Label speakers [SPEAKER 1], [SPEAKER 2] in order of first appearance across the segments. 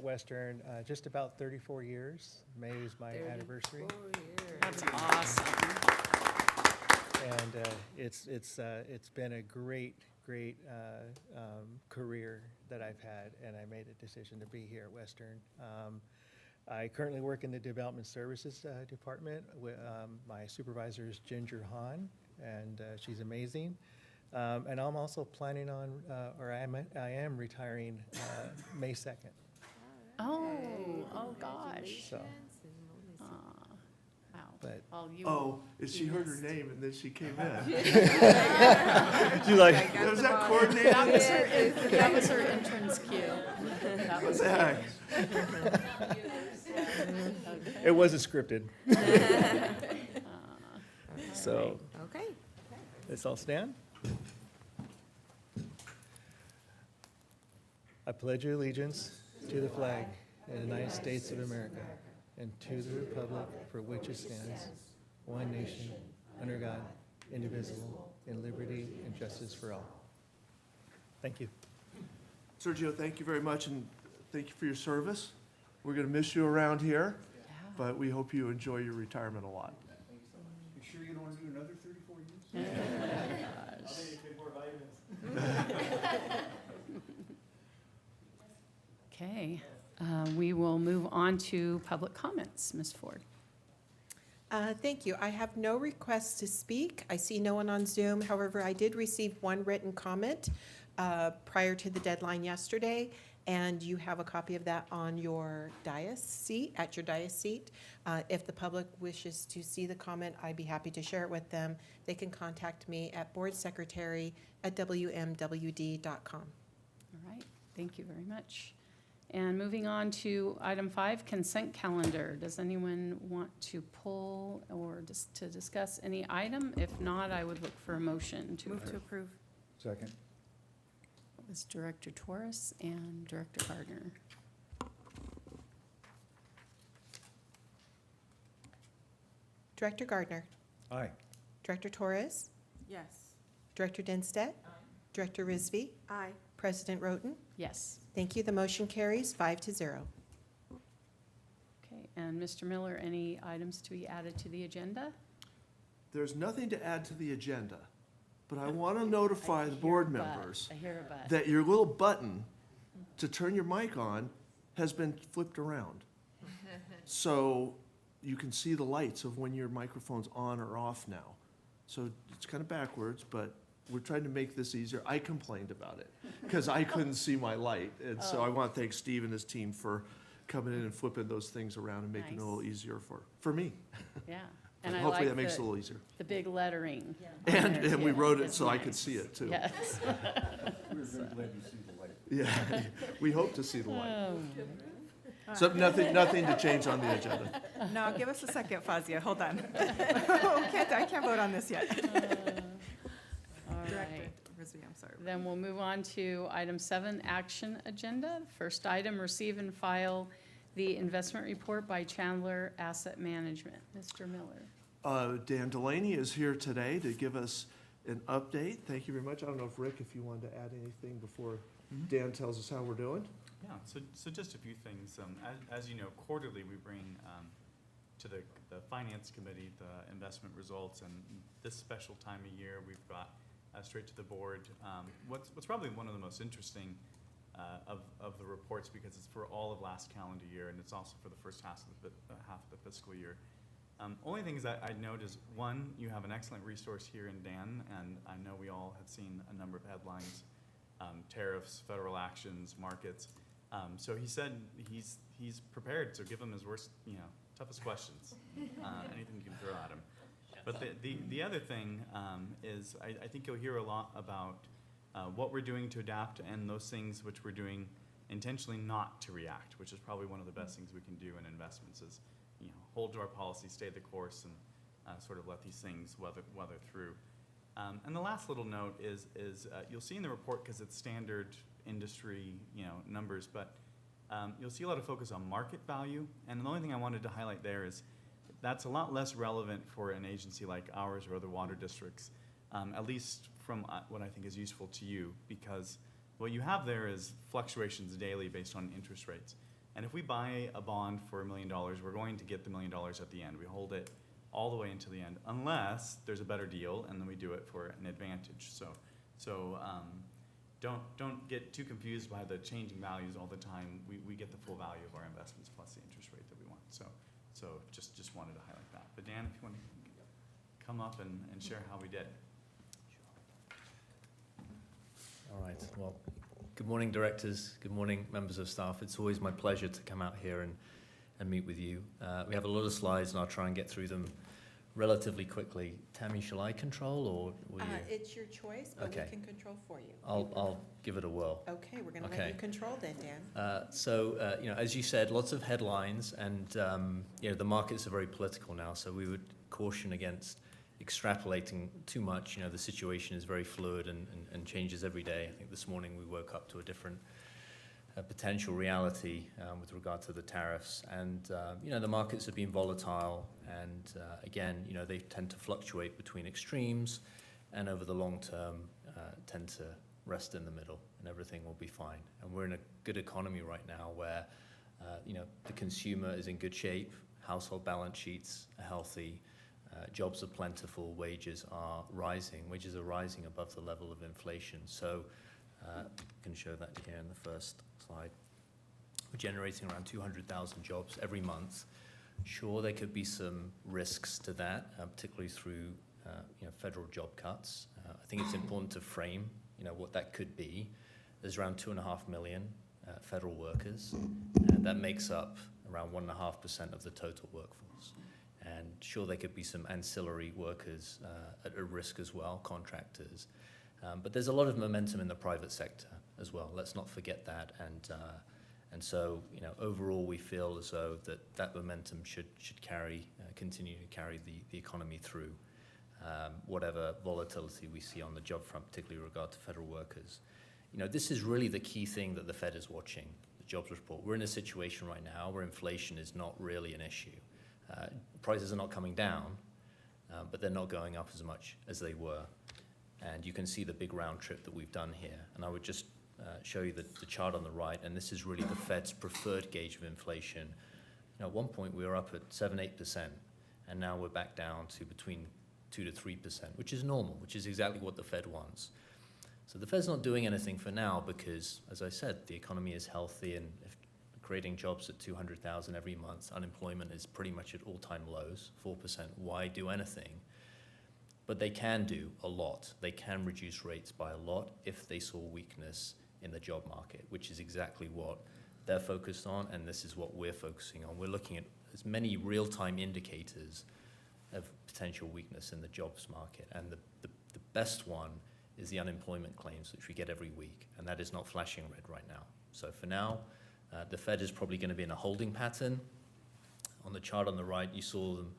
[SPEAKER 1] Western just about 34 years. May is my anniversary.
[SPEAKER 2] That's awesome.
[SPEAKER 1] And it's been a great career that I've had, and I made a decision to be here at Western. I currently work in the Development Services Department. My supervisor is Ginger Hahn, and she's amazing. And I'm also planning on, I am retiring May 2nd.
[SPEAKER 2] Oh gosh.
[SPEAKER 1] So,
[SPEAKER 2] Wow.
[SPEAKER 1] but
[SPEAKER 2] Well, you.
[SPEAKER 3] Oh, and she heard her name and then she came in.
[SPEAKER 1] she's like,
[SPEAKER 3] Was that coordinated?
[SPEAKER 2] That was her entrance cue. That
[SPEAKER 3] What
[SPEAKER 2] was
[SPEAKER 3] the heck?
[SPEAKER 1] it wasn't scripted. So,
[SPEAKER 4] Okay.
[SPEAKER 1] let's all stand. I pledge allegiance to the flag of the United States of America and to the republic for which it stands, one nation, under God, indivisible, in liberty and justice for all. Thank you.
[SPEAKER 3] Sergio, thank you very much and thank you for your service. We're going to miss you around here, but we hope you enjoy your retirement a lot.
[SPEAKER 5] You sure you don't want to do another 34 years? I'll take a few more vitamins.
[SPEAKER 2] Okay, we will move on to public comments. Ms. Ford.
[SPEAKER 4] Thank you. I have no requests to speak. I see no one on Zoom. However, I did receive one written comment prior to the deadline yesterday, and you have a copy of that on your dais seat, at your dais seat. If the public wishes to see the comment, I'd be happy to share it with them. They can contact me at boardsecretary@wmwd.com.
[SPEAKER 2] All right, thank you very much. And moving on to item 5, consent calendar. Does anyone want to pull or just to discuss any item? If not, I would look for a motion to
[SPEAKER 4] Move to
[SPEAKER 2] approve.
[SPEAKER 4] approve.
[SPEAKER 5] Second.
[SPEAKER 2] It was Director Torres and Director Gardner.
[SPEAKER 4] Director Gardner.
[SPEAKER 5] Aye.
[SPEAKER 4] Director Torres.
[SPEAKER 6] Yes.
[SPEAKER 4] Director Dinstead. Director Rizvi.
[SPEAKER 6] Aye.
[SPEAKER 4] President Roten.
[SPEAKER 2] Yes.
[SPEAKER 4] Thank you. The motion carries 5-0.
[SPEAKER 2] Okay, and Mr. Miller, any items to be added to the agenda?
[SPEAKER 3] There's nothing to add to the agenda, but I want to notify the board members
[SPEAKER 2] I hear a but.
[SPEAKER 3] that your little button to turn your mic on has been flipped around. So you can see the lights of when your microphone's on or off now. So it's kind of backwards, but we're trying to make this easier. I complained about it because I couldn't see my light. And so I want to thank Steve and his team for coming in and flipping those things around and making it a little easier for me.
[SPEAKER 2] Yeah. And I
[SPEAKER 3] Hopefully
[SPEAKER 2] like
[SPEAKER 3] that makes it a
[SPEAKER 2] the,
[SPEAKER 3] little easier.
[SPEAKER 2] the big lettering. on
[SPEAKER 3] And,
[SPEAKER 2] there,
[SPEAKER 3] and we
[SPEAKER 2] too.
[SPEAKER 3] wrote it
[SPEAKER 2] It's
[SPEAKER 3] so I could
[SPEAKER 2] nice.
[SPEAKER 3] see it too.
[SPEAKER 2] Yes.
[SPEAKER 5] We're very glad you see the light.
[SPEAKER 3] Yeah, we hope to see the light.
[SPEAKER 2] Oh,
[SPEAKER 3] So nothing to change on the agenda.
[SPEAKER 6] No, give us a second, Fazia, hold on. I can't vote on this yet.
[SPEAKER 2] all
[SPEAKER 6] Director
[SPEAKER 2] right.
[SPEAKER 6] Rizvi, I'm sorry.
[SPEAKER 2] Then we'll move on to item 7, action agenda. First item, receive and file the investment report by Chandler Asset Management. Mr. Miller.
[SPEAKER 3] Dan Delaney is here today to give us an update. Thank you very much. I don't know if Rick, if you wanted to add anything before Dan tells us how we're doing.
[SPEAKER 7] Yeah, so just a few things. As you know, quarterly we bring to the Finance Committee the investment results, and this special time of year we've got straight to the board. What's probably one of the most interesting of the reports, because it's for all of last calendar year and it's also for the first half of the fiscal year. Only things that I'd note is, one, you have an excellent resource here in Dan, and I know we all have seen a number of headlines, tariffs, federal actions, markets. So he said he's prepared, so give him his worst, toughest questions, anything you can throw at him. But the other thing is I think you'll hear a lot about what we're doing to adapt, and those things which we're doing intentionally not to react, which is probably one of the best things we can do in investments is, hold to our policy, stay the course, and sort of let these things weather through. And the last little note is you'll see in the report, because it's standard industry numbers, but you'll see a lot of focus on market value. And the only thing I wanted to highlight there is that's a lot less relevant for an agency like ours or other water districts, at least from what I think is useful to you, because what you have there is fluctuations daily based on interest rates. And if we buy a bond for $1 million, we're going to get the $1 million at the end. We hold it all the way until the end, unless there's a better deal, and then we do it for an advantage. So don't get too confused by the changing values all the time. We get the full value of our investments plus the interest rate that we want. So just wanted to highlight that. But Dan, if you want to come up and share how we did.
[SPEAKER 8] All right, well, good morning, directors. Good morning, members of staff. It's always my pleasure to come out here and meet with you. We have a lot of slides, and I'll try and get through them relatively quickly. Tammy, shall I control, or will you?
[SPEAKER 4] It's your choice, but we
[SPEAKER 8] Okay.
[SPEAKER 4] can control for you.
[SPEAKER 8] I'll give it a whirl.
[SPEAKER 4] Okay, we're going to
[SPEAKER 8] Okay.
[SPEAKER 4] let you control then, Dan.
[SPEAKER 8] So, as you said, lots of headlines, and the markets are very political now, so we would caution against extrapolating too much. The situation is very fluid and changes every day. I think this morning we woke up to a different potential reality with regard to the tariffs, and the markets have been volatile, and again, they tend to fluctuate between extremes, and over the long term tend to rest in the middle, and everything will be fine. And we're in a good economy right now where the consumer is in good shape, household balance sheets are healthy, jobs are plentiful, wages are rising above the level of inflation. So I can show that here in the first slide. We're generating around 200,000 jobs every month. Sure, there could be some risks to that, particularly through federal job cuts. I think it's important to frame what that could be. There's around 2.5 million federal workers, and that makes up around 1.5% of the total workforce. And sure, there could be some ancillary workers at a risk as well, contractors. But there's a lot of momentum in the private sector as well. Let's not forget that. And so, overall, we feel as though that momentum should continue to carry the economy through whatever volatility we see on the job front, particularly with regard to federal workers. This is really the key thing that the Fed is watching, the jobs report. We're in a situation right now where inflation is not really an issue. Prices are not coming down, but they're not going up as much as they were. And you can see the big round trip that we've done here. And I would just show you the chart on the right, and this is really the Fed's preferred gauge of inflation. At one point, we were up at 7-8%, and now we're back down to between 2 to 3%, which is normal, which is exactly what the Fed wants. So the Fed's not doing anything for now because, as I said, the economy is healthy, and if creating jobs at 200,000 every month, unemployment is pretty much at all-time lows, 4%. Why do anything? But they can do a lot. They can reduce rates by a lot if they saw weakness in the job market, which is exactly what they're focused on, and this is what we're focusing on. We're looking at as many real-time indicators of potential weakness in the jobs market, and the best one is the unemployment claims, which we get every week, and that is not flashing red right now. So for now, the Fed is probably going to be in a holding pattern. On the chart on the right, you saw them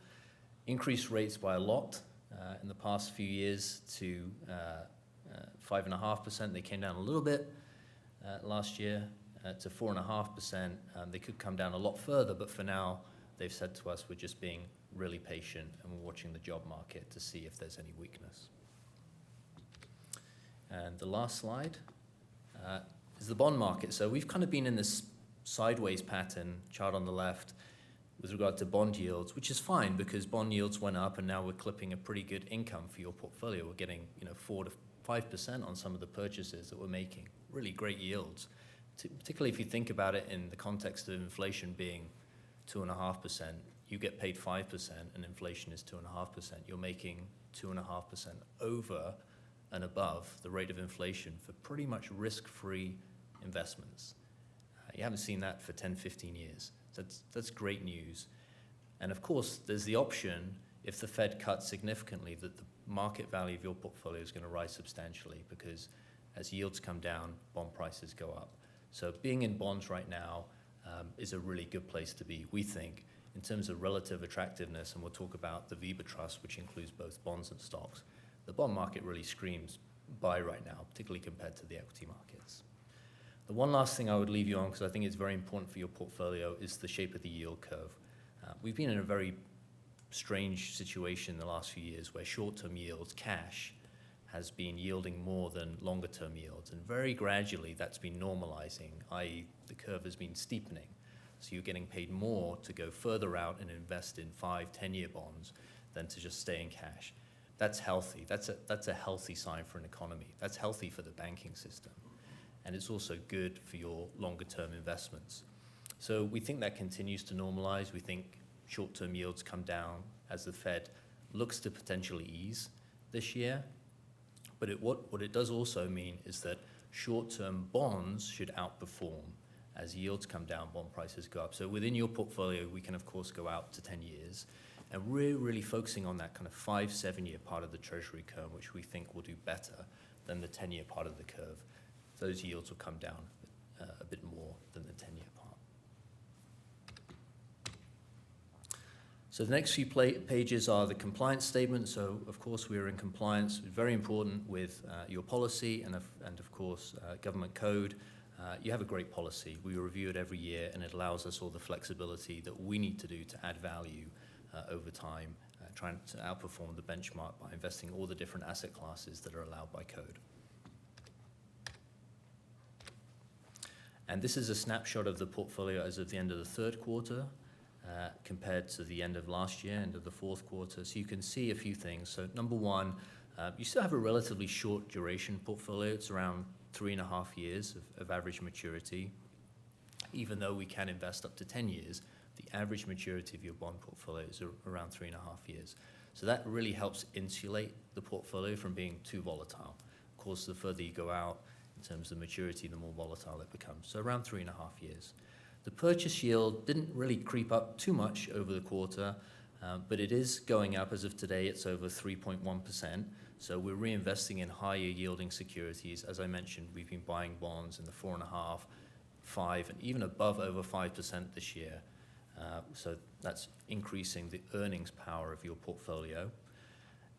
[SPEAKER 8] increase rates by a lot in the past few years to 5.5%. They came down a little bit last year to 4.5%. They could come down a lot further, but for now, they've said to us, we're just being really patient and we're watching the job market to see if there's any weakness. And the last slide is the bond market. So we've kind of been in this sideways pattern, chart on the left, with regard to bond yields, which is fine because bond yields went up and now we're clipping a pretty good income for your portfolio. We're getting 4 to 5% on some of the purchases that we're making. Really great yields, particularly if you think about it in the context of inflation being 2.5%. You get paid 5% and inflation is 2.5%. You're making 2.5% over and above the rate of inflation for pretty much risk-free investments. You haven't seen that for 10, 15 years. That's great news. And of course, there's the option, if the Fed cuts significantly, that the market value of your portfolio is going to rise substantially because as yields come down, bond prices go up. So being in bonds right now is a really good place to be, we think, in terms of relative attractiveness, and we'll talk about the VIBA Trust, which includes both bonds and stocks. The bond market really screams buy right now, particularly compared to the equity markets. The one last thing I would leave you on, because I think it's very important for your portfolio, is the shape of the yield curve. We've been in a very strange situation in the last few years where short-term yields, cash, has been yielding more than longer-term yields. And very gradually, that's been normalizing, i.e. the curve has been steepening. So you're getting paid more to go further out and invest in 5, 10-year bonds than to just stay in cash. That's healthy. That's a healthy sign for an economy. That's healthy for the banking system. And it's also good for your longer-term investments. So we think that continues to normalize. We think short-term yields come down as the Fed looks to potentially ease this year. But what it does also mean is that short-term bonds should outperform as yields come down, bond prices go up. So within your portfolio, we can, of course, go out to 10 years. And we're really focusing on that kind of 5-7-year part of the Treasury curve, which we think will do better than the 10-year part of the curve. Those yields will come down a bit more than the 10-year part. So the next few pages are the compliance statement. So, of course, we are in compliance, very important with your policy and of course, government code. You have a great policy. We review it every year, and it allows us all the flexibility that we need to do to add value over time, trying to outperform the benchmark by investing all the different asset classes that are allowed by code. And this is a snapshot of the portfolio as of the end of the third quarter compared to the end of last year, end of the fourth quarter. So you can see a few things. So number one, you still have a relatively short duration portfolio. It's around 3.5 years of average maturity. Even though we can invest up to 10 years, the average maturity of your bond portfolio is around 3.5 years. So that really helps insulate the portfolio from being too volatile. Of course, the further you go out in terms of maturity, the more volatile it becomes. So around 3.5 years. The purchase yield didn't really creep up too much over the quarter, but it is going up. As of today, it's over 3.1%. So we're reinvesting in higher yielding securities. As I mentioned, we've been buying bonds in the 4.5%, 5%, and even above over 5% this year. So that's increasing the earnings power of your portfolio.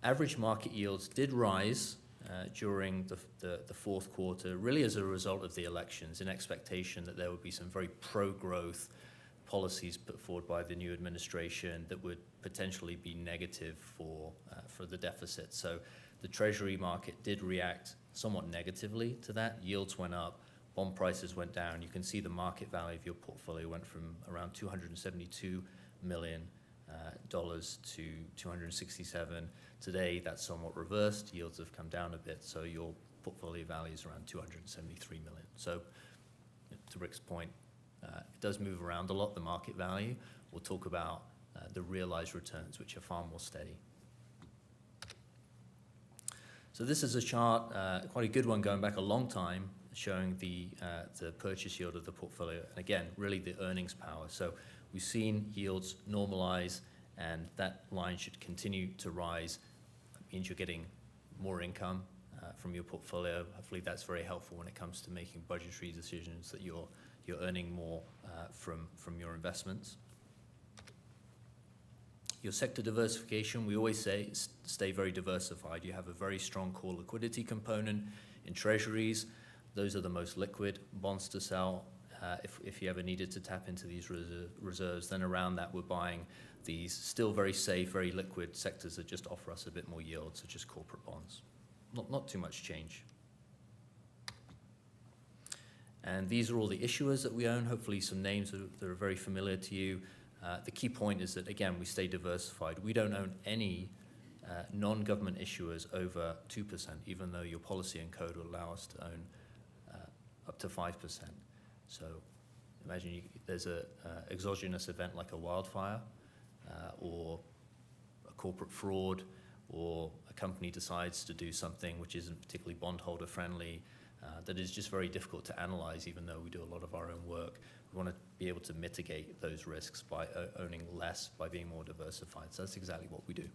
[SPEAKER 8] Average market yields did rise during the fourth quarter, really as a result of the elections, in expectation that there would be some very pro-growth policies put forward by the new administration that would potentially be negative for the deficit. So the Treasury market did react somewhat negatively to that. Yields went up, bond prices went down. You can see the market value of your portfolio went from around $272 million to 267. Today, that's somewhat reversed. Yields have come down a bit, so your portfolio value is around 273 million. So, to Rick's point, it does move around a lot, the market value. We'll talk about the realized returns, which are far more steady. So this is a chart, quite a good one, going back a long time, showing the purchase yield of the portfolio. And again, really the earnings power. So we've seen yields normalize, and that line should continue to rise. That means you're getting more income from your portfolio. Hopefully that's very helpful when it comes to making budgetary decisions, that you're earning more from your investments. Your sector diversification, we always say, stay very diversified. You have a very strong core liquidity component in treasuries. Those are the most liquid bonds to sell. If you ever needed to tap into these reserves, then around that we're buying these still very safe, very liquid sectors that just offer us a bit more yield, such as corporate bonds. Not too much change. And these are all the issuers that we own, hopefully some names that are very familiar to you. The key point is that, again, we stay diversified. We don't own any non-government issuers over 2%, even though your policy and code will allow us to own up to 5%. So imagine there's an exogenous event like a wildfire or a corporate fraud, or a company decides to do something which isn't particularly bondholder friendly, that is just very difficult to analyze, even though we do a lot of our own work. We want to be able to mitigate those risks by owning less, by being more diversified. So that's exactly what we do.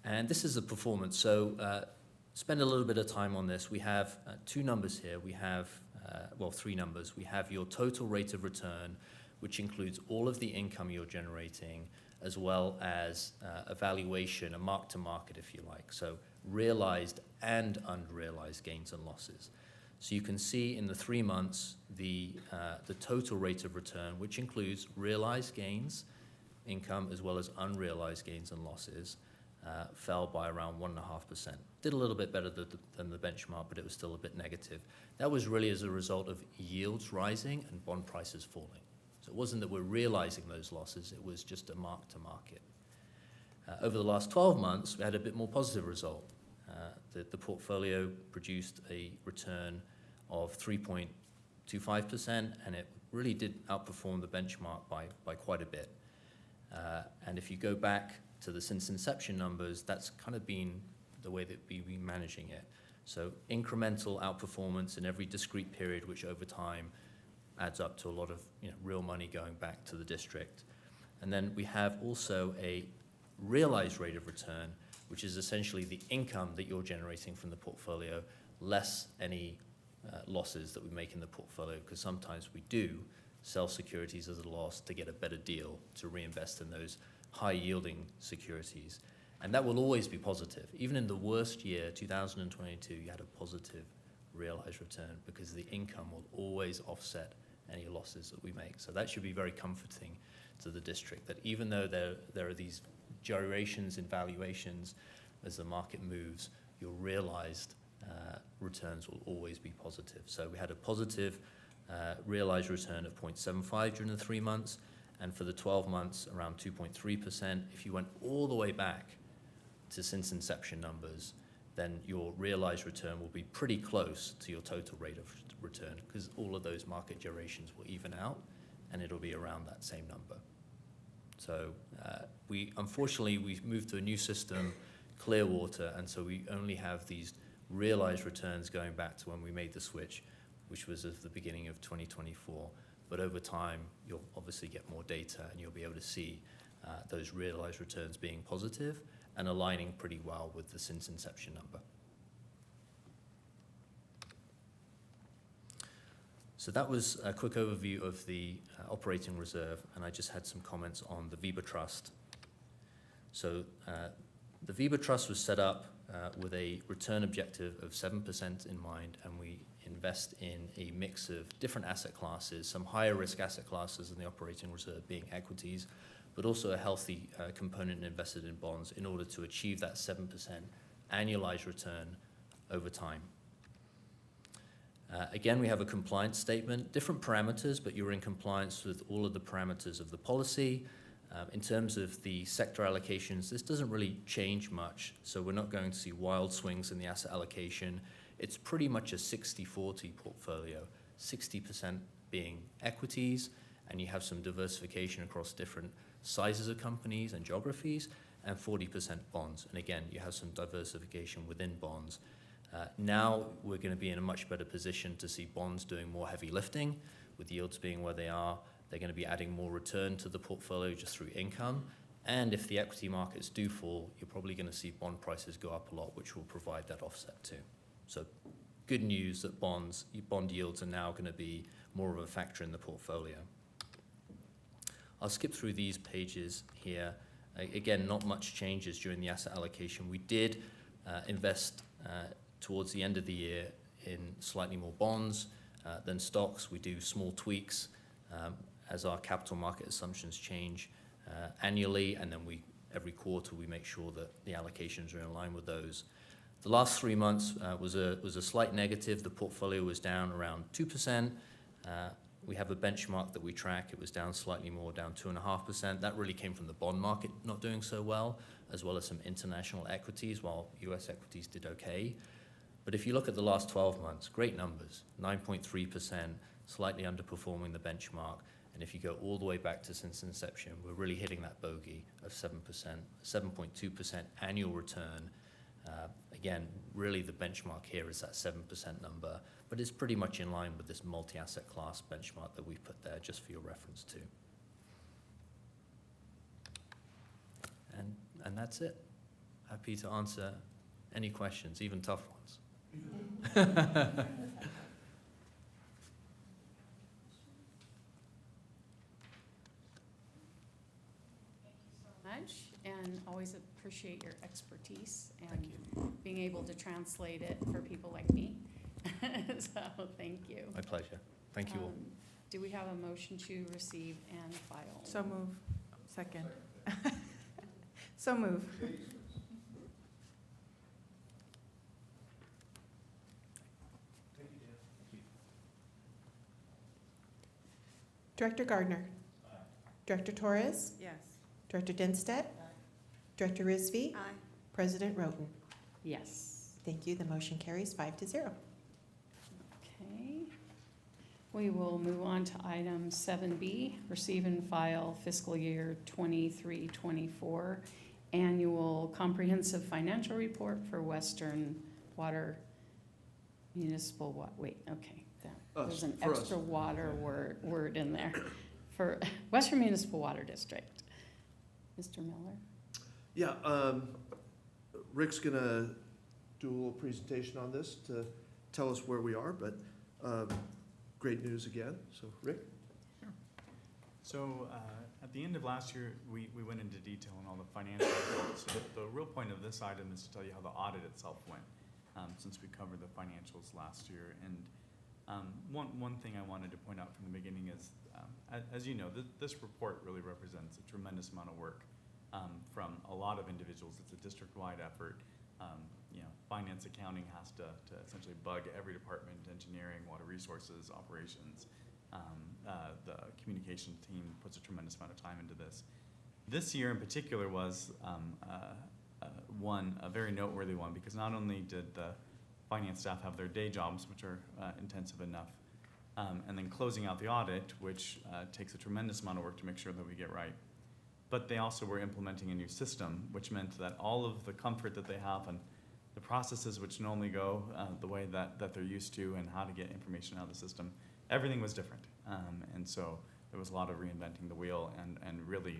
[SPEAKER 8] And this is the performance. So spend a little bit of time on this. We have two numbers here. We have, well, three numbers. We have your total rate of return, which includes all of the income you're generating, as well as a valuation, a mark-to-market, if you like. So realized and unrealized gains and losses. So you can see in the 3 months the total rate of return, which includes realized gains, income, as well as unrealized gains and losses. fell by around 1.5%. Did a little bit better than the benchmark, but it was still a bit negative. That was really as a result of yields rising and bond prices falling. So it wasn't that we're realizing those losses, it was just a mark to market. Over the last 12 months, we had a bit more positive result. The portfolio produced a return of 3.25%, and it really did outperform the benchmark by quite a bit. And if you go back to the since inception numbers, that's kind of been the way that we've been managing it. So incremental outperformance in every discrete period, which over time adds up to a lot of real money going back to the district. And then we have also a realized rate of return, which is essentially the income that you're generating from the portfolio, less any losses that we make in the portfolio, because sometimes we do sell securities as a loss to get a better deal to reinvest in those high-yielding securities. And that will always be positive. Even in the worst year, 2022, you had a positive realized return because the income will always offset any losses that we make. So that should be very comforting to the district, that even though there are these gyrations in valuations as the market moves, your realized returns will always be positive. So we had a positive realized return of 0.75 during the 3 months, and for the 12 months, around 2.3%. If you went all the way back to since inception numbers, then your realized return will be pretty close to your total rate of return, because all of those market durations will even out, and it'll be around that same number. So unfortunately, we moved to a new system, Clearwater, and so we only have these realized returns going back to when we made the switch, which was at the beginning of 2024. But over time, you'll obviously get more data, and you'll be able to see those realized returns being positive and aligning pretty well with the since inception number. So that was a quick overview of the operating reserve, and I just had some comments on the VIBA Trust. So the VIBA Trust was set up with a return objective of 7% in mind, and we invest in a mix of different asset classes, some higher risk asset classes in the operating reserve being equities, but also a healthy component invested in bonds in order to achieve that 7% annualized return over time. Again, we have a compliance statement, different parameters, but you're in compliance with all of the parameters of the policy. In terms of the sector allocations, this doesn't really change much, so we're not going to see wild swings in the asset allocation. It's pretty much a 60-40 portfolio, 60% being equities, and you have some diversification across different sizes of companies and geographies, and 40% bonds. And again, you have some diversification within bonds. Now we're going to be in a much better position to see bonds doing more heavy lifting, with yields being where they are. They're going to be adding more return to the portfolio just through income. And if the equity markets do fall, you're probably going to see bond prices go up a lot, which will provide that offset too. So good news that bond yields are now going to be more of a factor in the portfolio. I'll skip through these pages here. Again, not much changes during the asset allocation. We did invest towards the end of the year in slightly more bonds than stocks. We do small tweaks as our capital market assumptions change annually, and then every quarter we make sure that the allocations are in line with those. The last 3 months was a slight negative. The portfolio was down around 2%. We have a benchmark that we track. It was down slightly more, down 2.5%. That really came from the bond market not doing so well, as well as some international equities, while US equities did okay. But if you look at the last 12 months, great numbers, 9.3%, slightly underperforming the benchmark. And if you go all the way back to since inception, we're really hitting that bogey of 7%, 7.2% annual return. Again, really the benchmark here is that 7% number, but it's pretty much in line with this multi-asset class benchmark that we've put there just for your reference too. And that's it. Happy to answer any questions, even tough ones.
[SPEAKER 2] And always appreciate your expertise
[SPEAKER 8] Thank
[SPEAKER 2] and
[SPEAKER 8] you.
[SPEAKER 2] being able to translate it for people like me. So thank you.
[SPEAKER 8] My pleasure. Thank you all.
[SPEAKER 2] Do we have a motion to receive and file?
[SPEAKER 6] So move. Second. So move.
[SPEAKER 4] Director Gardner. Director Torres.
[SPEAKER 6] Yes.
[SPEAKER 4] Director Dinstead. Director Rizvi.
[SPEAKER 6] Aye.
[SPEAKER 4] President Roden.
[SPEAKER 2] Yes.
[SPEAKER 4] Thank you. The motion carries 5-0.
[SPEAKER 2] Okay. We will move on to item 7B, receive and file fiscal year 23-24 annual comprehensive financial report for Western Water Municipal, there's an
[SPEAKER 3] For us.
[SPEAKER 2] extra water word in there, for Western Municipal Water District. Mr. Miller?
[SPEAKER 3] Yeah, Rick's gonna do a little presentation on this to tell us where we are, but great news again. So, Rick?
[SPEAKER 7] So, at the end of last year, we went into detail on all the financial reports. So the real point of this item is to tell you how the audit itself went, since we covered the financials last year. And one thing I wanted to point out from the beginning is, as you know, this report really represents a tremendous amount of work from a lot of individuals. It's a district-wide effort. Finance, accounting has to essentially bug every department: engineering, water resources, operations. The communication team puts a tremendous amount of time into this. This year in particular was a very noteworthy one, because not only did the finance staff have their day jobs, which are intensive enough, and then closing out the audit, which takes a tremendous amount of work to make sure that we get right, but they also were implementing a new system, which meant that all of the comfort that they have and the processes which normally go the way that they're used to, and how to get information out of the system, everything was different. And so there was a lot of reinventing the wheel, and really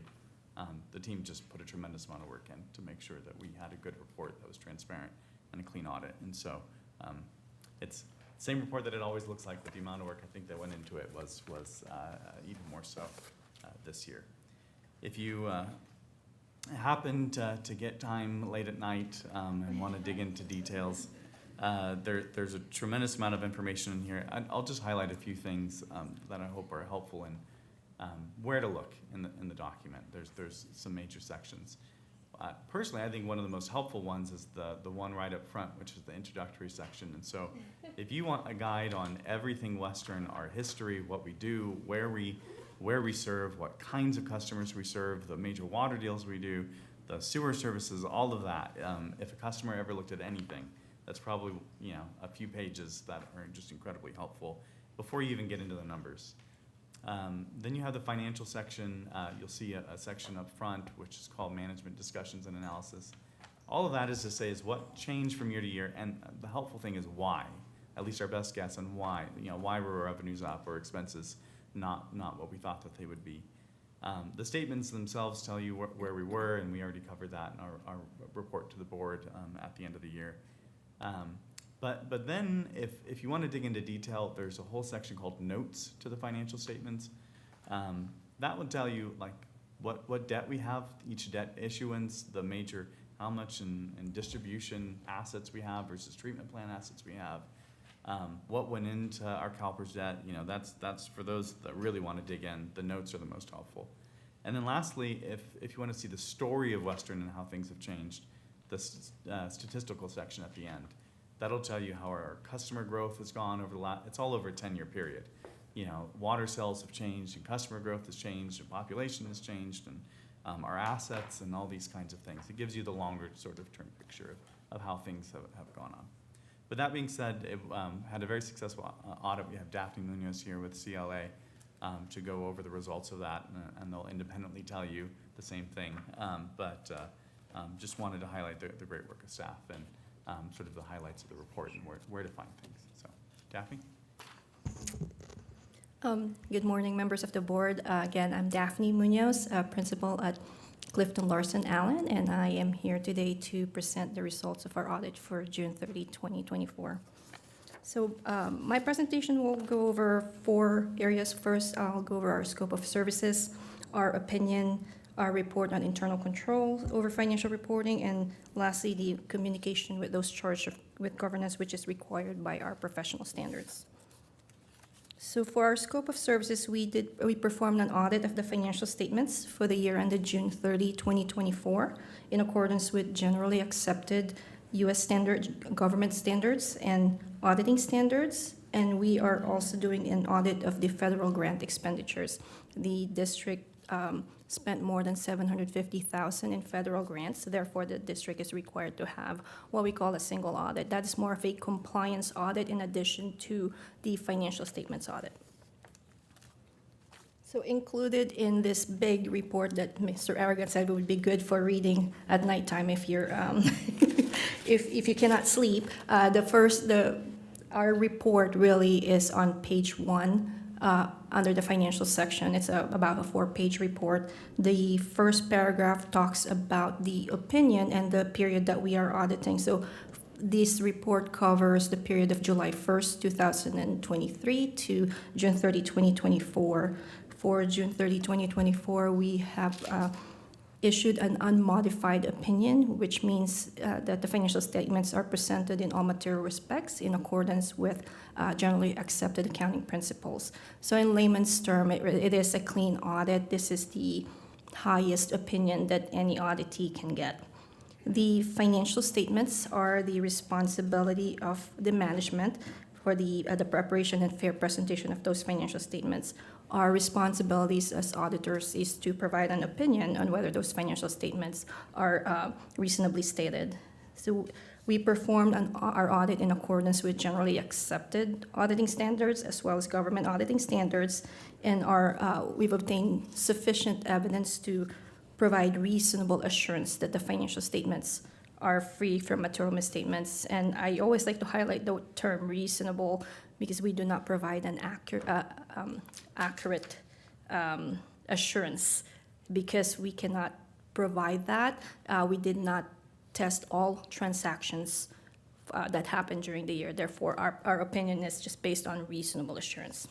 [SPEAKER 7] the team just put a tremendous amount of work in to make sure that we had a good report that was transparent and a clean audit. And so it's the same report that it always looks like, but the amount of work I think that went into it was even more so this year. If you happen to get time late at night and want to dig into details, there's a tremendous amount of information in here. I'll just highlight a few things that I hope are helpful in where to look in the document. There's some major sections. Personally, I think one of the most helpful ones is the one right up front, which is the introductory section. And so if you want a guide on everything Western, our history, what we do, where we serve, what kinds of customers we serve, the major water deals we do, the sewer services, all of that. If a customer ever looked at anything, that's probably a few pages that are just incredibly helpful before you even get into the numbers. Then you have the financial section. You'll see a section up front which is called Management Discussions and Analysis. All of that is to say is what changed from year to year, and the helpful thing is why, at least our best guess on why. Why were our revenues up or expenses not what we thought that they would be. The statements themselves tell you where we were, and we already covered that in our report to the board at the end of the year. But then if you want to dig into detail, there's a whole section called Notes to the financial statements. That would tell you like what debt we have, each debt issuance, the major, how much in distribution assets we have versus treatment plant assets we have. What went into our CalPERS debt, that's for those that really want to dig in. The notes are the most helpful. And then lastly, if you want to see the story of Western and how things have changed, the statistical section at the end. That'll tell you how our customer growth has gone over it's all over a 10-year period. Water sales have changed, and customer growth has changed, and population has changed, and our assets and all these kinds of things. It gives you the longer sort of term picture of how things have gone on. But that being said, it had a very successful audit. We have Daphne Munoz here with CLA to go over the results of that, and they'll independently tell you the same thing. But just wanted to highlight the great work of staff and sort of the highlights of the report and where to find things. So, Daphne?
[SPEAKER 9] Good morning, members of the board. Again, I'm Daphne Munoz, principal at Clifton Larson Allen, and I am here today to present the results of our audit for June 30, 2024. So my presentation will go over 4 areas. First, I'll go over our scope of services, our opinion, our report on internal control over financial reporting, and lastly, the communication with those charged with governance, which is required by our professional standards. So for our scope of services, we performed an audit of the financial statements for the year ended June 30, 2024, in accordance with generally accepted U.S. government standards and auditing standards, And we are also doing an audit of the federal grant expenditures. The district spent more than $750,000 in federal grants, therefore the district is required to have what we call a single audit. That is more of a compliance audit in addition to the financial statements audit. So included in this big report that Mr. Aragon said would be good for reading at nighttime if you're, if you cannot sleep, our report really is on page 1 under the financial section. It's about a 4-page report. The first paragraph talks about the opinion and the period that we are auditing. So this report covers the period of July 1st, 2023 to June 30, 2024. For June 30, 2024, we have issued an unmodified opinion, which means that the financial statements are presented in all material respects in accordance with generally accepted accounting principles. So in layman's term, it is a clean audit. This is the highest opinion that any auditee can get. The financial statements are the responsibility of the management for the preparation and fair presentation of those financial statements. Our responsibilities as auditors is to provide an opinion on whether those financial statements are reasonably stated. So we performed our audit in accordance with generally accepted auditing standards as well as government auditing standards, and we've obtained sufficient evidence to provide reasonable assurance that the financial statements are free from material misstatements. And I always like to highlight the term reasonable because we do not provide an accurate assurance because we cannot provide that. We did not test all transactions that happened during the year. Therefore, our opinion is just based on reasonable assurance.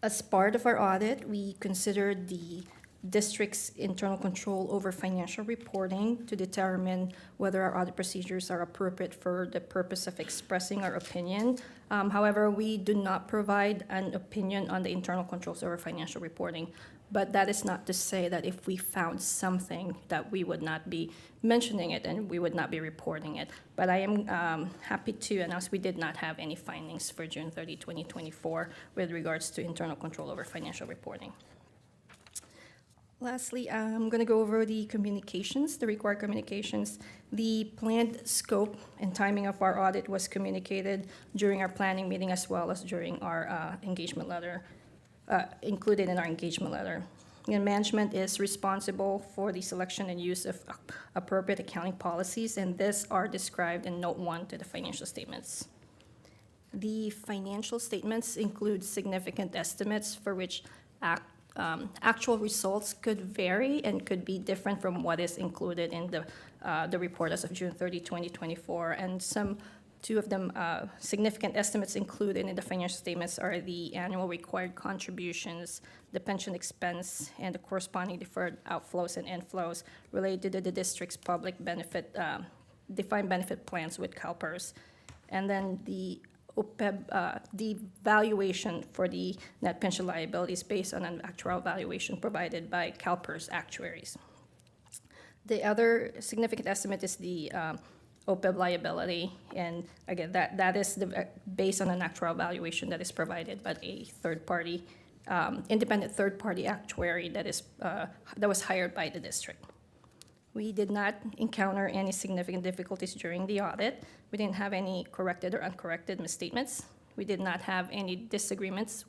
[SPEAKER 9] As part of our audit, we considered the district's internal control over financial reporting to determine whether our audit procedures are appropriate for the purpose of expressing our opinion. However, we do not provide an opinion on the internal controls over financial reporting. But that is not to say that if we found something that we would not be mentioning it and we would not be reporting it. But I am happy to announce we did not have any findings for June 30, 2024 with regards to internal control over financial reporting. Lastly, I'm going to go over the communications, the required communications. The planned scope and timing of our audit was communicated during our planning meeting as well as during our engagement letter, included in our engagement letter. And management is responsible for the selection and use of appropriate accounting policies, and these are described in Note 1 to the financial statements. The financial statements include significant estimates for which actual results could vary and could be different from what is included in the report as of June 30, 2024. And two of them significant estimates included in the financial statements are the annual required contributions, the pension expense, and the corresponding deferred outflows and inflows related to the district's public benefit, defined benefit plans with CalPERS. And then the OPEB, the valuation for the net pension liabilities based on an actuarial valuation provided by CalPERS actuaries. The other significant estimate is the OPEB liability, and again, that is based on an actuarial valuation that is provided by a third-party, independent third-party actuary that was hired by the district. We did not encounter any significant difficulties during the audit. We didn't have any corrected or uncorrected misstatements. We did not have any disagreements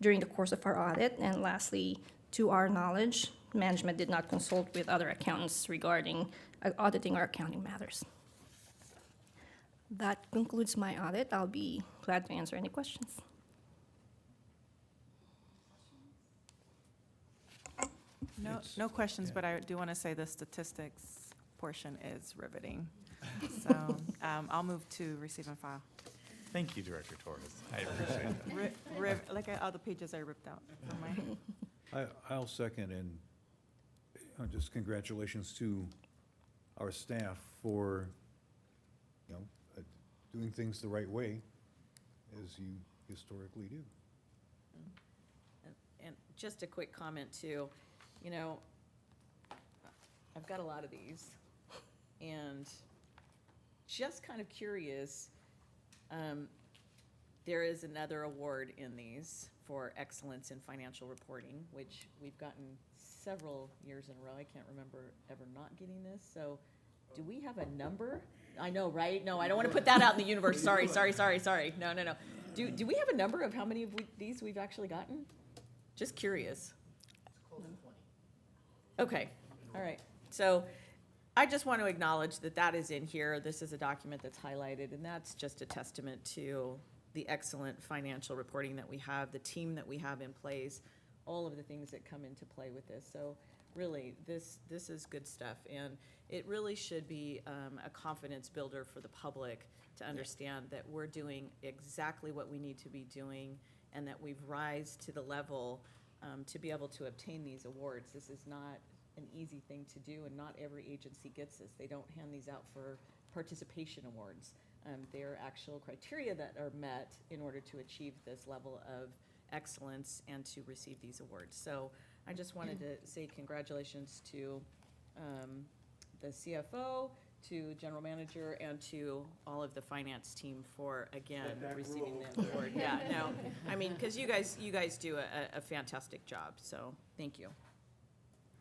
[SPEAKER 9] during the course of our audit. And lastly, to our knowledge, management did not consult with other accountants regarding auditing or accounting matters. That concludes my audit. I'll be glad to answer any questions.
[SPEAKER 6] No questions, but I do want to say the statistics portion is riveting. So I'll move to receive and file.
[SPEAKER 7] Thank you, Director Torres. I appreciate that.
[SPEAKER 6] Like all the pages I ripped out from my.
[SPEAKER 5] I'll second, and just congratulations to our staff for, doing things the right way, as you historically do.
[SPEAKER 10] And just a quick comment too, I've got a lot of these, and just kind of curious, There is another award in these for excellence in financial reporting, which we've gotten several years in a row. I can't remember ever not getting this, so do we have a number? I know, right? No, I don't want to put that out in the universe. Sorry. No. Do we have a number of how many of these we've actually gotten? Just curious. Okay, all right. So I just want to acknowledge that that is in here. This is a document that's highlighted, and that's just a testament to the excellent financial reporting that we have, the team that we have in place, all of the things that come into play with this. So really, this is good stuff, and it really should be a confidence builder for the public to understand that we're doing exactly what we need to be doing, and that we've rise to the level to be able to obtain these awards. This is not an easy thing to do, and not every agency gets this. They don't hand these out for participation awards. There are actual criteria that are met in order to achieve this level of excellence and to receive these awards. So I just wanted to say congratulations to the CFO, to general manager, and to all of the finance team for, again, receiving the award. Yeah, no, I mean, because you guys do a fantastic job, so thank you.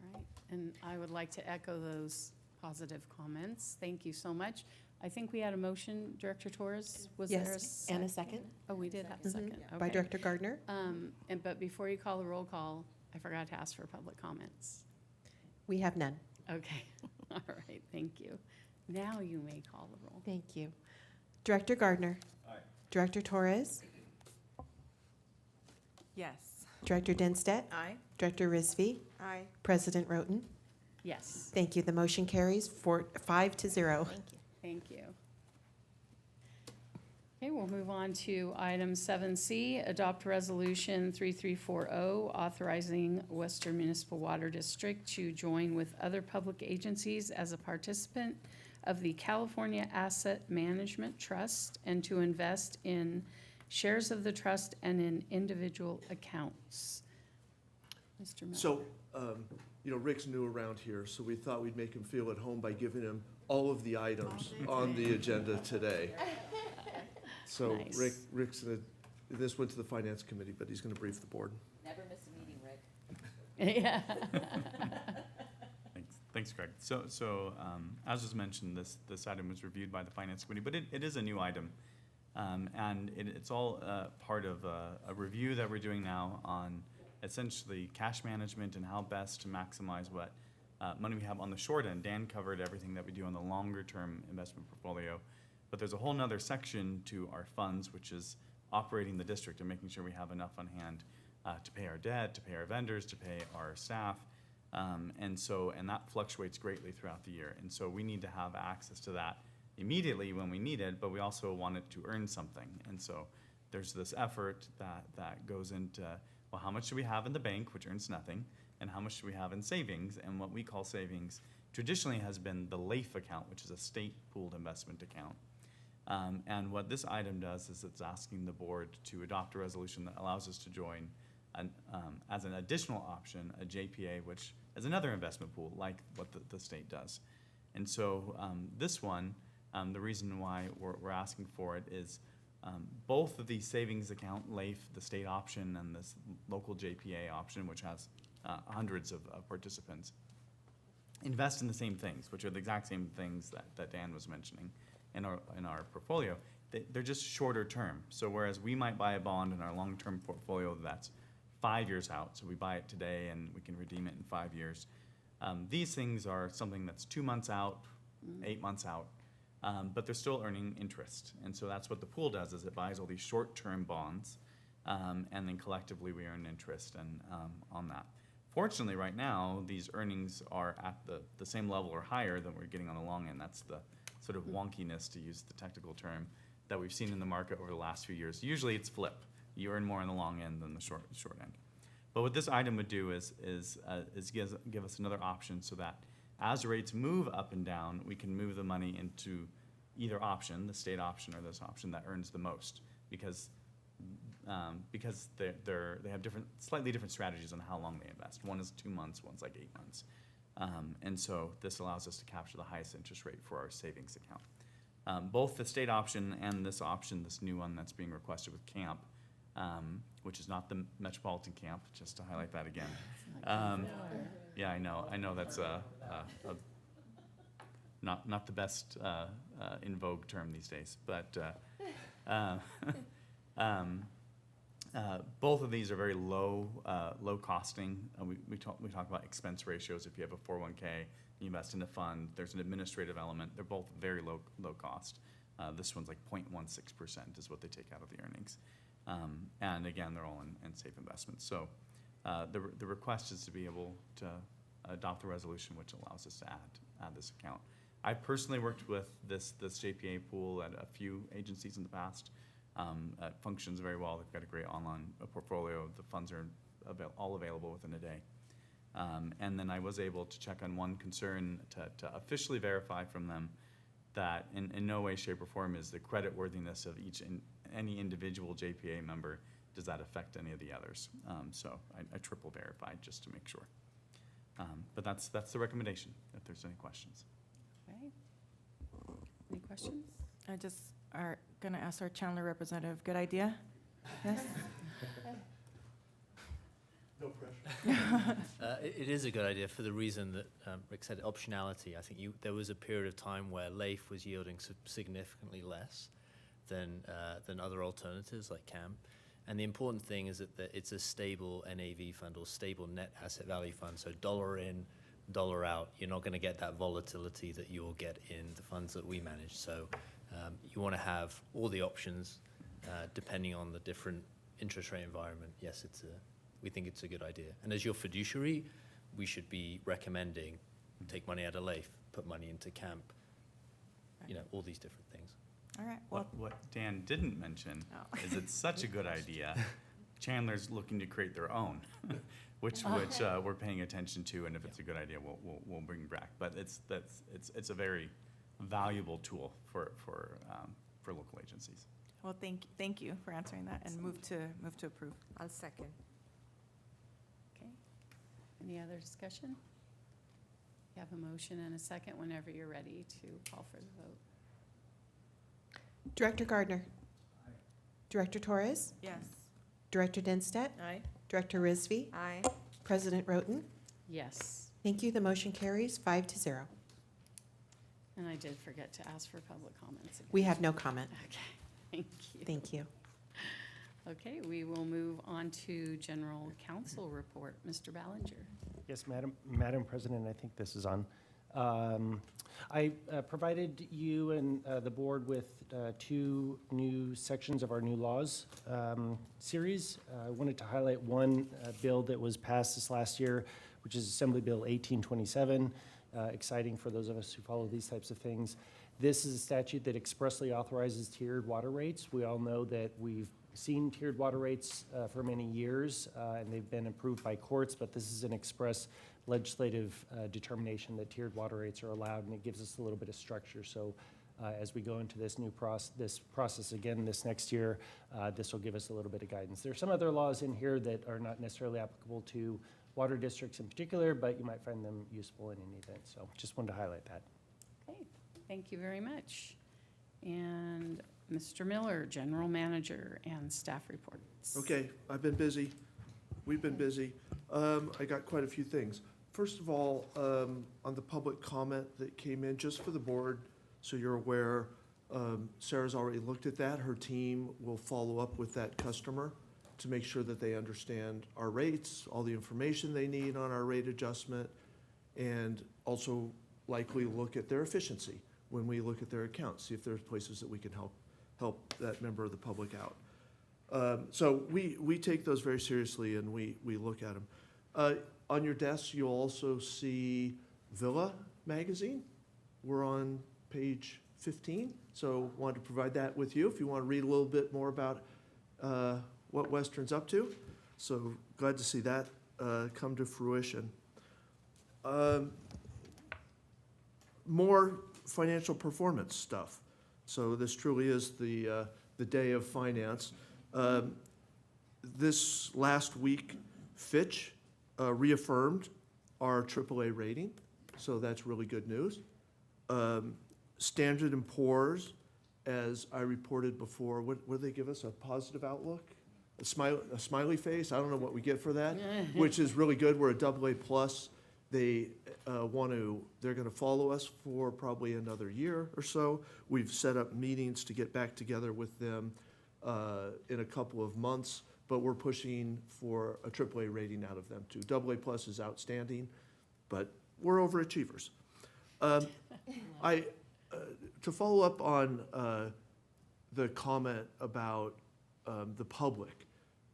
[SPEAKER 2] All right, and I would like to echo those positive comments. Thank you so much. I think we had a motion, Director Torres, was there a
[SPEAKER 4] Yes, and a second
[SPEAKER 2] Oh, we did have a second,
[SPEAKER 4] by
[SPEAKER 2] okay.
[SPEAKER 4] Director Gardner.
[SPEAKER 2] But before you call the roll call, I forgot to ask for public comments.
[SPEAKER 4] We have none.
[SPEAKER 2] Okay, all right, thank you. Now you may call the roll.
[SPEAKER 4] Thank you. Director Gardner.
[SPEAKER 5] Aye.
[SPEAKER 4] Director Torres.
[SPEAKER 6] Yes.
[SPEAKER 4] Director Dinstedt.
[SPEAKER 10] Aye.
[SPEAKER 4] Director Rizvi.
[SPEAKER 6] Aye.
[SPEAKER 4] President Roten.
[SPEAKER 2] Yes,
[SPEAKER 4] Thank you. The motion carries 5-0.
[SPEAKER 2] thank you. Okay, we'll move on to item 7C, adopt resolution 3340, authorizing Western Municipal Water District to join with other public agencies as a participant of the California Asset Management Trust and to invest in shares of the trust and in individual accounts. Mr. Miller.
[SPEAKER 3] So, Rick's new around here, so we thought we'd make him feel at home by giving him all of the items on the agenda today. So
[SPEAKER 2] Nice.
[SPEAKER 3] Rick's this went to the Finance Committee, but he's gonna brief the board.
[SPEAKER 10] Never miss a meeting, Rick.
[SPEAKER 2] Yeah.
[SPEAKER 7] Thanks, Greg. So as was mentioned, this item was reviewed by the Finance Committee, but it is a new item. And it's all part of a review that we're doing now on essentially cash management and how best to maximize what money we have on the short end. Dan covered everything that we do on the longer-term investment portfolio. But there's a whole nother section to our funds, which is operating the district and making sure we have enough on hand to pay our debt, to pay our vendors, to pay our staff. And that fluctuates greatly throughout the year. And so we need to have access to that immediately when we need it, but we also want it to earn something. And so there's this effort that goes into, well, how much do we have in the bank, which earns nothing, and how much do we have in savings? And what we call savings traditionally has been the LAIF account, which is a state pooled investment account. And what this item does is it's asking the board to adopt a resolution that allows us to join as an additional option, a JPA, which is another investment pool like what the state does. And so this one, the reason why we're asking for it is both of these savings account, LAIF, the state option, and this local JPA option, which has hundreds of participants, invest in the same things, which are the exact same things that Dan was mentioning in our portfolio. They're just shorter term. So whereas we might buy a bond in our long-term portfolio that's 5 years out, so we buy it today and we can redeem it in 5 years, these things are something that's 2 months out, 8 months out, but they're still earning interest. And so that's what the pool does, is it buys all these short-term bonds, and then collectively we earn interest on that. Fortunately, right now, these earnings are at the same level or higher than we're getting on the long end. That's the sort of wonkiness, to use the technical term, that we've seen in the market over the last few years. Usually it's flip. You earn more on the long end than the short end. But what this item would do is give us another option so that as rates move up and down, we can move the money into either option, the state option or this option that earns the most, because they have slightly different strategies on how long they invest. One is 2 months, one's like 8 months. And so this allows us to capture the highest interest rate for our savings account. Both the state option and this option, this new one that's being requested with camp, which is not the Metropolitan Camp, just to highlight that again. Yeah, I know that's not the best in vogue term these days, but both of these are very low costing. We talk about expense ratios. If you have a 401k, you invest in a fund, there's an administrative element. They're both very low cost. This one's like 0.16% is what they take out of the earnings. And again, they're all in safe investments. So the request is to be able to adopt the resolution which allows us to add this account. I personally worked with this JPA pool at a few agencies in the past. It functions very well. They've got a great online portfolio. The funds are all available within a day. And then I was able to check on one concern to officially verify from them that in no way, shape, or form is the creditworthiness of any individual JPA member, does that affect any of the others? So I triple verified just to make sure. But that's the recommendation, if there's any questions.
[SPEAKER 2] Okay. Any questions?
[SPEAKER 6] I just are going to ask our Chandler representative, good idea? Yes?
[SPEAKER 3] No pressure.
[SPEAKER 8] It is a good idea for the reason that Rick said, optionality. I think there was a period of time where LAIF was yielding significantly less than other alternatives like CAMP. And the important thing is that it's a stable NAV fund or stable net asset value fund. So dollar in, dollar out, you're not going to get that volatility that you'll get in the funds that we manage. So you want to have all the options depending on the different interest rate environment. Yes, we think it's a good idea. And as your fiduciary, we should be recommending take money out of LAIF, put money into CAMP, all these different things.
[SPEAKER 6] All right, well,
[SPEAKER 7] What Dan didn't mention
[SPEAKER 6] Oh.
[SPEAKER 7] is it's such a good idea. Chandler's looking to create their own, which we're paying attention to, and if it's a good idea, we'll bring back. But it's a very valuable tool for local agencies.
[SPEAKER 6] well, thank you for answering that, and move to approve.
[SPEAKER 4] I'll second.
[SPEAKER 2] Okay. Any other discussion? You have a motion and a second whenever you're ready to call for the vote.
[SPEAKER 4] Director Gardner. Director Torres.
[SPEAKER 6] Yes.
[SPEAKER 4] Director Dinstedt.
[SPEAKER 10] Aye.
[SPEAKER 4] Director Rizvi.
[SPEAKER 10] Aye.
[SPEAKER 4] President Roten.
[SPEAKER 2] Yes.
[SPEAKER 4] Thank you. The motion carries 5-0.
[SPEAKER 2] And I did forget to ask for public comments again.
[SPEAKER 4] We have no comment.
[SPEAKER 2] Okay, thank you.
[SPEAKER 4] Thank you.
[SPEAKER 2] Okay, we will move on to general counsel report. Mr. Ballinger.
[SPEAKER 11] Yes, Madam President, I think this is on. I provided you and the board with two new sections of our new laws series. I wanted to highlight one bill that was passed this last year, which is Assembly Bill 1827. Exciting for those of us who follow these types of things. This is a statute that expressly authorizes tiered water rates. We all know that we've seen tiered water rates for many years, and they've been approved by courts, but this is an express legislative determination that tiered water rates are allowed, and it gives us a little bit of structure. So as we go into this new process again this next year, this will give us a little bit of guidance. There are some other laws in here that are not necessarily applicable to water districts in particular, but you might find them useful in any event. So just wanted to highlight that.
[SPEAKER 2] Okay, thank you very much. And Mr. Miller, General Manager, and staff reports.
[SPEAKER 3] Okay, I've been busy. We've been busy. I got quite a few things. First of all, on the public comment that came in, just for the board, so you're aware, Sarah's already looked at that. Her team will follow up with that customer to make sure that they understand our rates, all the information they need on our rate adjustment, and also likely look at their efficiency when we look at their accounts, see if there's places that we can help that member of the public out. So we take those very seriously, and we look at them. On your desk, you'll also see Villa magazine. We're on page 15, so wanted to provide that with you if you want to read a little bit more about what Western's up to. So glad to see that come to fruition. More financial performance stuff. So this truly is the day of finance. This last week, Fitch reaffirmed our AAA rating, so that's really good news. Standard and Poor's, as I reported before, what do they give us, a positive outlook? A smiley face? I don't know what we get for that, which is really good. We're a AA plus. They're gonna follow us for probably another year or so. We've set up meetings to get back together with them in a couple of months, but we're pushing for a AAA rating out of them too. AA plus is outstanding, but we're overachievers. To follow up on the comment about the public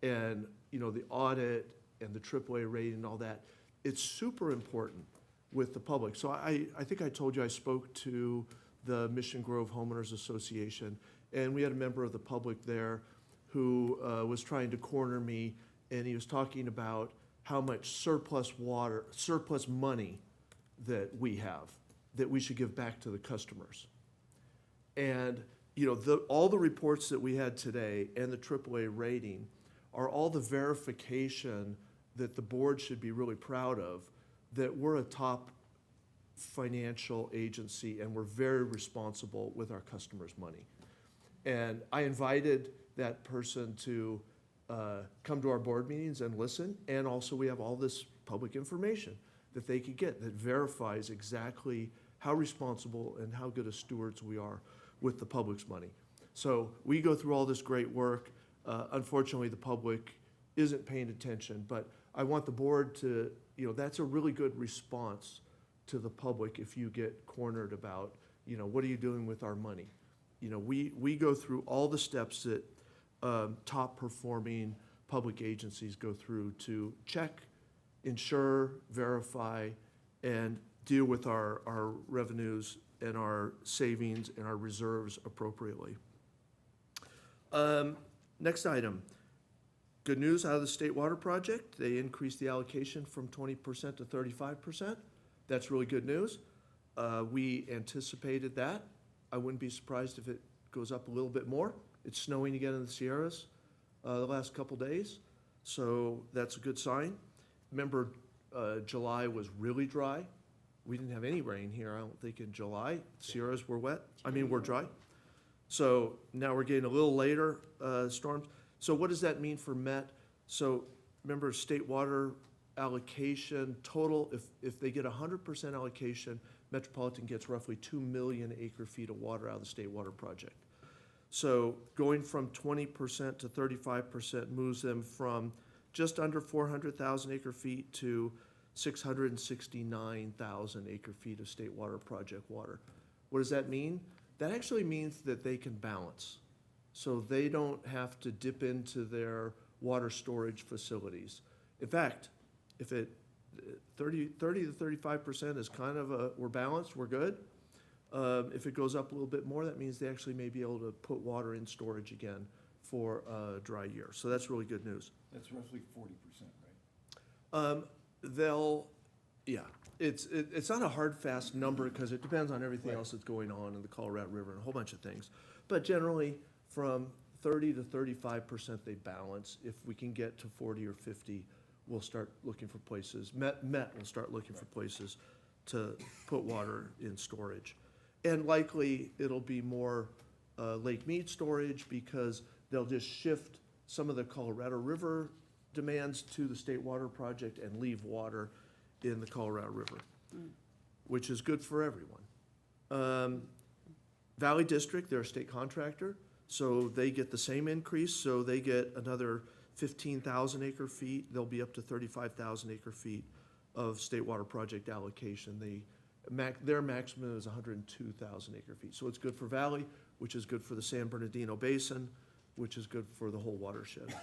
[SPEAKER 3] and, the audit and the AAA rating and all that, it's super important with the public. So I think I told you I spoke to the Mission Grove Homeowners Association, and we had a member of the public there who was trying to corner me, and he was talking about how much surplus money that we have, that we should give back to the customers. And, all the reports that we had today and the AAA rating are all the verification that the board should be really proud of, that we're a top financial agency and we're very responsible with our customers' money. And I invited that person to come to our board meetings and listen, and also we have all this public information that they could get that verifies exactly how responsible and how good a stewards we are with the public's money. So we go through all this great work. Unfortunately, the public isn't paying attention, but I want the board to, that's a really good response to the public if you get cornered about, what are you doing with our money? We go through all the steps that top performing public agencies go through to check, ensure, verify, and deal with our revenues and our savings and our reserves appropriately. Next item. Good news out of the State Water Project. They increased the allocation from 20% to 35%. That's really good news. We anticipated that. I wouldn't be surprised if it goes up a little bit more. It's snowing again in the Sierras the last couple days, so that's a good sign. Remember, July was really dry. We didn't have any rain here, I don't think, in July. Sierras were were dry. So now we're getting a little later storms. So what does that mean for Met? So remember, state water allocation total, if they get 100% allocation, Metropolitan gets roughly 2 million acre feet of water out of the State Water Project. So going from 20% to 35% moves them from just under 400,000 acre feet to 669,000 acre feet of State Water Project water. What does that mean? That actually means that they can balance. So they don't have to dip into their water storage facilities. In fact, if 30 to 35% is kind of we're balanced, we're good. If it goes up a little bit more, that means they actually may be able to put water in storage again for a dry year. So that's really good news.
[SPEAKER 5] That's roughly 40%, right?
[SPEAKER 3] It's not a hard, fast number because it depends on everything else that's going on in the Colorado River and a whole bunch of things. But generally, from 30 to 35% they balance. If we can get to 40 or 50, we'll start looking for places. Met will start looking for places to put water in storage. And likely, it'll be more Lake Mead storage because they'll just shift some of the Colorado River demands to the State Water Project and leave water in the Colorado River, which is good for everyone. Valley District, they're a state contractor, so they get the same increase, so they get another 15,000 acre feet. They'll be up to 35,000 acre feet of State Water Project allocation. Their maximum is 102,000 acre feet. So it's good for Valley, which is good for the San Bernardino Basin, which is good for the whole watershed.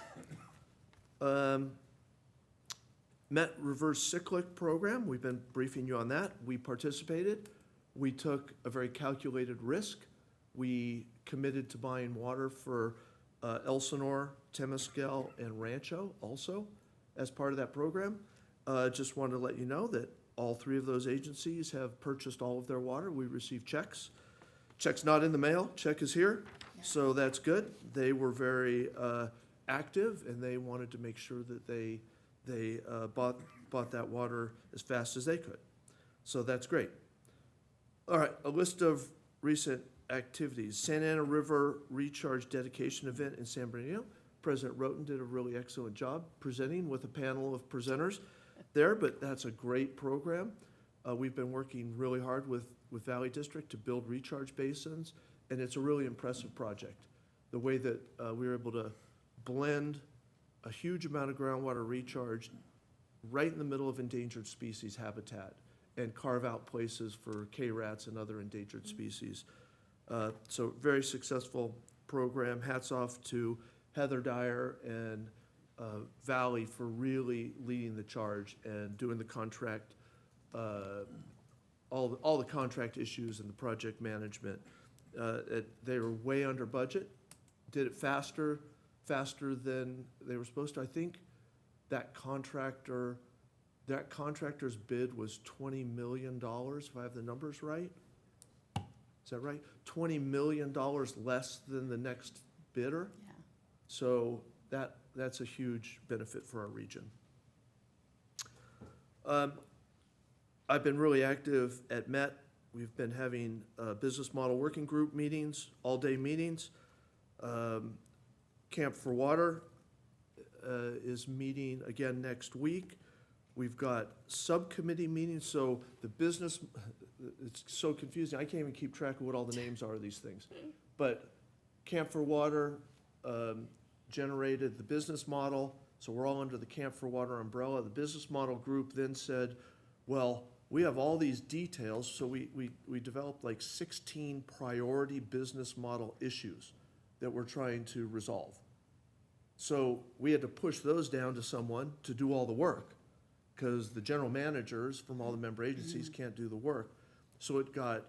[SPEAKER 3] Met Reverse Cyclic Program, we've been briefing you on that. We participated. We took a very calculated risk. We committed to buying water for Elsinore, Temescal, and Rancho also as part of that program. Just wanted to let you know that all three of those agencies have purchased all of their water. We received checks. Check's not in the mail, check is here, so that's good. They were very active, and they wanted to make sure that they bought that water as fast as they could. So that's great. All right, a list of recent activities. Santa Ana River Recharge Dedication Event in San Bernardino. President Roten did a really excellent job presenting with a panel of presenters there, but that's a great program. We've been working really hard with Valley District to build recharge basins, and it's a really impressive project. The way that we were able to blend a huge amount of groundwater recharge right in the middle of endangered species habitat and carve out places for K-rats and other endangered species. So very successful program. Hats off to Heather Dyer and Valley for really leading the charge and doing the contract, all the contract issues and the project management. They were way under budget, did it faster than they were supposed to. I think that contractor's bid was $20 million, if I have the numbers right. Is that right? $20 million less than the next bidder.
[SPEAKER 2] Yeah.
[SPEAKER 3] So that's a huge benefit for our region. I've been really active at MET. We've been having business model working group meetings, all-day meetings. Camp for Water is meeting again next week. We've got subcommittee meetings, so the business, it's so confusing. I can't even keep track of what all the names are of these things. But Camp for Water generated the business model, so we're all under the Camp for Water umbrella. The business model group then said, well, we have all these details, so we developed like 16 priority business model issues that we're trying to resolve. So we had to push those down to someone to do all the work, because the general managers from all the member agencies can't do the work. So it got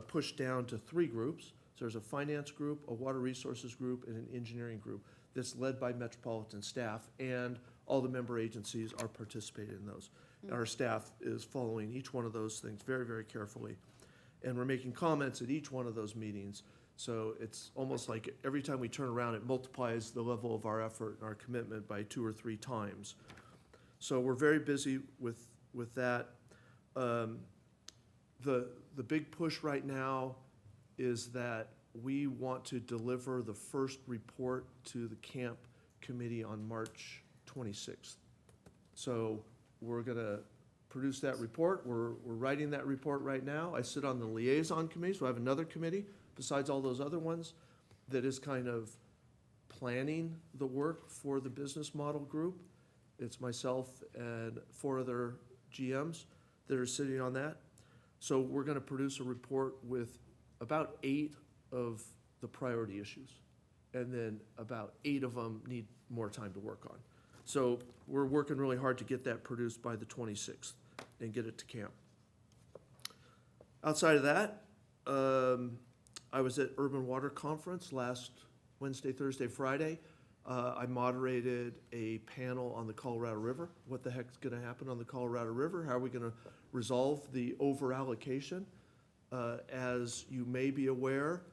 [SPEAKER 3] pushed down to 3 groups. So there's a finance group, a water resources group, and an engineering group that's led by metropolitan staff, and all the member agencies are participating in those. Our staff is following each one of those things very, very carefully. And we're making comments at each one of those meetings. So it's almost like every time we turn around, it multiplies the level of our effort and our commitment by 2 or 3 times. So we're very busy with that. The big push right now is that we want to deliver the first report to the camp committee on March 26th. So we're gonna produce that report. We're writing that report right now. I sit on the liaison committee, so I have another committee besides all those other ones that is kind of planning the work for the business model group. It's myself and 4 other GMs that are sitting on that. So we're gonna produce a report with about 8 of the priority issues. And then about 8 of them need more time to work on. So we're working really hard to get that produced by the 26th and get it to camp. Outside of that, I was at Urban Water Conference last Wednesday, Thursday, Friday. I moderated a panel on the Colorado River. What the heck's gonna happen on the Colorado River? How are we gonna resolve the over-allocation? As you may be aware,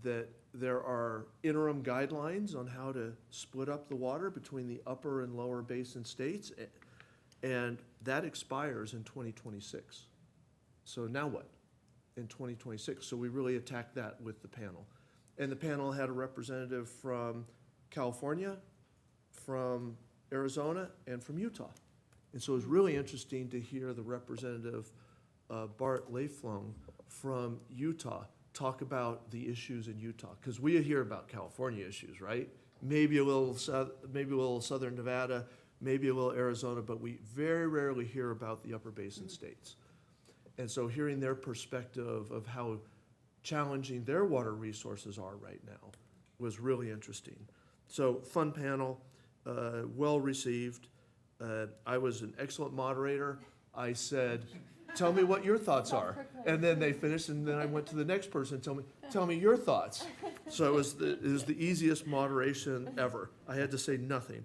[SPEAKER 3] that there are interim guidelines on how to split up the water between the upper and lower basin states, and that expires in 2026. So now what? In 2026. So we really attacked that with the panel. And the panel had a representative from California, from Arizona, and from Utah. And so it was really interesting to hear the representative, Bart Leiflung from Utah, talk about the issues in Utah. Because we hear about California issues, right? Maybe a little southern Nevada, maybe a little Arizona, but we very rarely hear about the upper basin states. And so hearing their perspective of how challenging their water resources are right now was really interesting. So fun panel, well received. I was an excellent moderator. I said, tell me what your thoughts are. And then they finished, and then I went to the next person, tell me your thoughts. So it was the easiest moderation ever. I had to say nothing,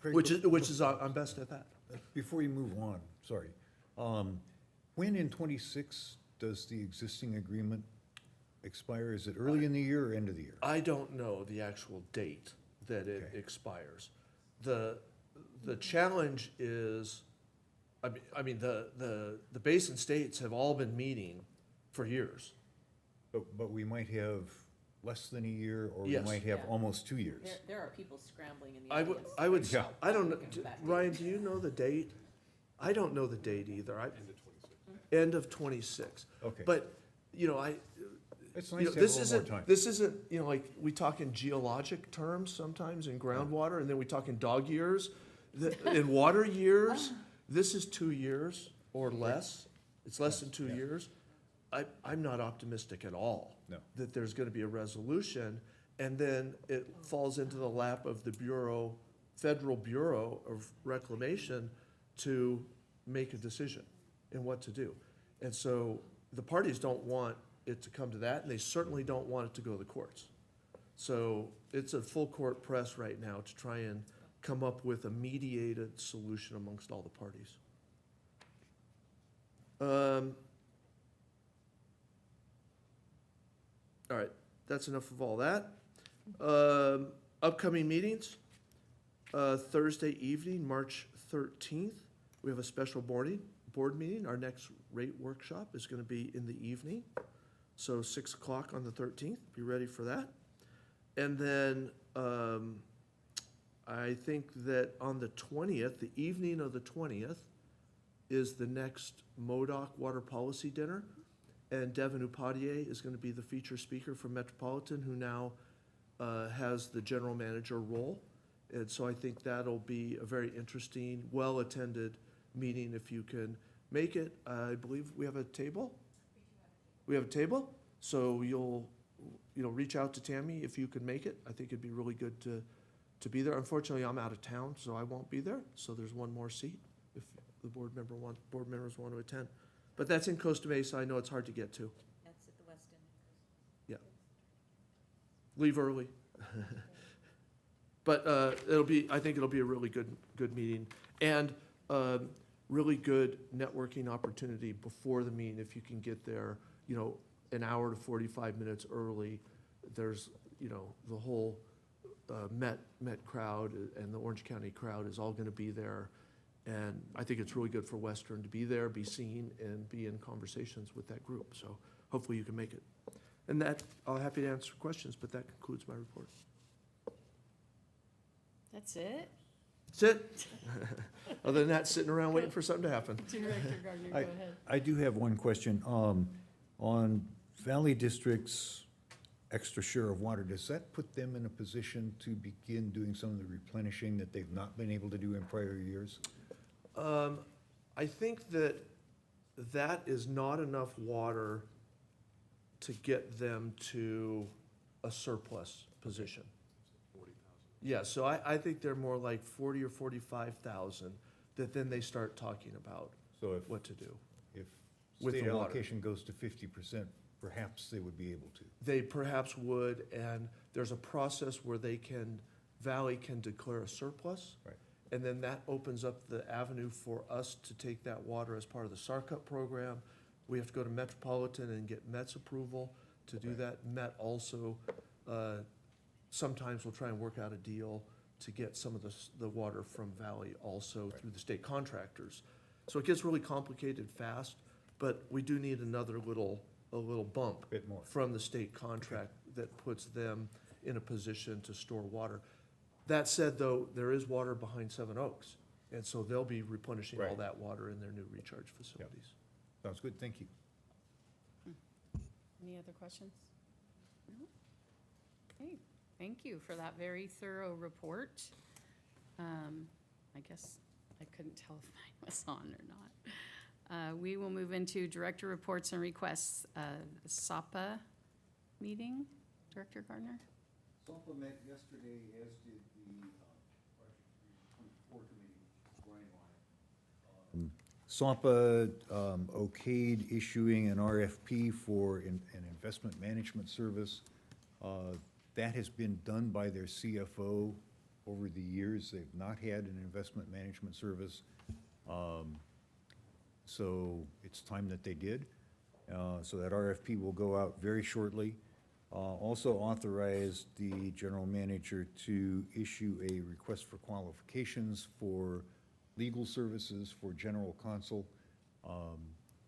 [SPEAKER 3] which is I'm best at that.
[SPEAKER 5] Before you move on, sorry. When in 26 does the existing agreement expire? Is it early in the year or end of the year?
[SPEAKER 3] I don't know the actual date that it
[SPEAKER 5] Okay.
[SPEAKER 3] expires. The challenge is, I mean, the basin states have all been meeting for years.
[SPEAKER 5] But we might have less than a year, or we
[SPEAKER 3] Yes.
[SPEAKER 5] might have
[SPEAKER 10] Yeah.
[SPEAKER 5] almost 2 years.
[SPEAKER 10] There are people scrambling in the
[SPEAKER 3] I would,
[SPEAKER 10] audience.
[SPEAKER 3] I would,
[SPEAKER 5] Yeah.
[SPEAKER 3] I don't know, Ryan, do you know the date? I don't know the date either. End of 26.
[SPEAKER 5] Okay.
[SPEAKER 3] But, you know,
[SPEAKER 5] It's
[SPEAKER 3] you
[SPEAKER 5] nice
[SPEAKER 3] know,
[SPEAKER 5] to have a
[SPEAKER 3] this
[SPEAKER 5] little more
[SPEAKER 3] isn't,
[SPEAKER 5] time.
[SPEAKER 3] this isn't, you know, like, we talk in geologic terms sometimes in groundwater, and then we talk in dog years. In water years, this is 2 years or less. It's less than 2
[SPEAKER 5] Yeah.
[SPEAKER 3] years. I'm not optimistic at all.
[SPEAKER 5] No.
[SPEAKER 3] That there's gonna be a resolution, and then it falls into the lap of the Bureau, Federal Bureau of Reclamation to make a decision in what to do. And so the parties don't want it to come to that, and they certainly don't want it to go to the courts. So it's a full court press right now to try and come up with a mediated solution amongst all the parties. All right, that's enough of all that. Upcoming meetings, Thursday evening, March 13th, we have a special board meeting. Our next rate workshop is gonna be in the evening, so 6 o'clock on the 13th, be ready for that. And then, I think that on the 20th, the evening of the 20th, is the next MODOC Water Policy Dinner. And Devin Upadhyay is gonna be the feature speaker from Metropolitan, who now has the general manager role. And so I think that'll be a very interesting, well-attended meeting if you can make it. I believe we have a table? We have a table? So you'll, you know, reach out to Tammy if you can make it. I think it'd be really good to be there. Unfortunately, I'm out of town, so I won't be there. So there's one more seat if the board members want to attend. But that's in Costa Mesa. I know it's hard to get to.
[SPEAKER 10] That's at the West End.
[SPEAKER 3] Yeah. Leave early. But I think it'll be a really good meeting. And really good networking opportunity before the meeting, if you can get there, you know, an hour to 45 minutes early. There's, you know, the whole Met crowd and the Orange County crowd is all gonna be there. And I think it's really good for Western to be there, be seen, and be in conversations with that group. So hopefully you can make it. And that, I'm happy to answer questions, but that concludes my report.
[SPEAKER 2] That's it?
[SPEAKER 3] That's it. Other than that, sitting around waiting for something to happen.
[SPEAKER 2] Director Gardner, go
[SPEAKER 5] I-
[SPEAKER 2] ahead.
[SPEAKER 5] I do have one question. On Valley District's extra share of water, does that put them in a position to begin doing some of the replenishing that they've not been able to do in prior years?
[SPEAKER 3] I think that is not enough water to get them to a surplus position. Yeah, so I think they're more like 40 or 45,000 that then they start talking about
[SPEAKER 5] So if,
[SPEAKER 3] what to do.
[SPEAKER 5] if
[SPEAKER 3] With
[SPEAKER 5] state
[SPEAKER 3] the water.
[SPEAKER 5] allocation goes to 50%, perhaps they would be able to.
[SPEAKER 3] They perhaps would, and there's a process where Valley can declare a surplus.
[SPEAKER 5] Right.
[SPEAKER 3] And then that opens up the avenue for us to take that water as part of the SARCUP program. We have to go to Metropolitan and get Met's approval to do
[SPEAKER 5] Right.
[SPEAKER 3] that. Met also, sometimes will try and work out a deal to get some of the water from Valley also through the state contractors. So it gets really complicated fast, but we do need a little bump
[SPEAKER 5] Bit more.
[SPEAKER 3] from the state contract that puts them in a position to store water. That said, though, there is water behind Seven Oaks, and so they'll be replenishing all
[SPEAKER 5] Right.
[SPEAKER 3] that water in their new recharge facilities.
[SPEAKER 5] Sounds good, thank you.
[SPEAKER 2] Any other questions? No? Okay, thank you for that very thorough report. I guess I couldn't tell if mine was on or not. We will move into director reports and requests. SAPA meeting, Director Gardner?
[SPEAKER 5] SAPA met yesterday, as did the Project 24 Committee, Brian Lyon. SAPA okayed issuing an RFP for an investment management service. That has been done by their CFO over the years. They've not had an investment management service. So it's time that they did. So that RFP will go out very shortly. Also authorized the general manager to issue a request for qualifications for legal services for general counsel.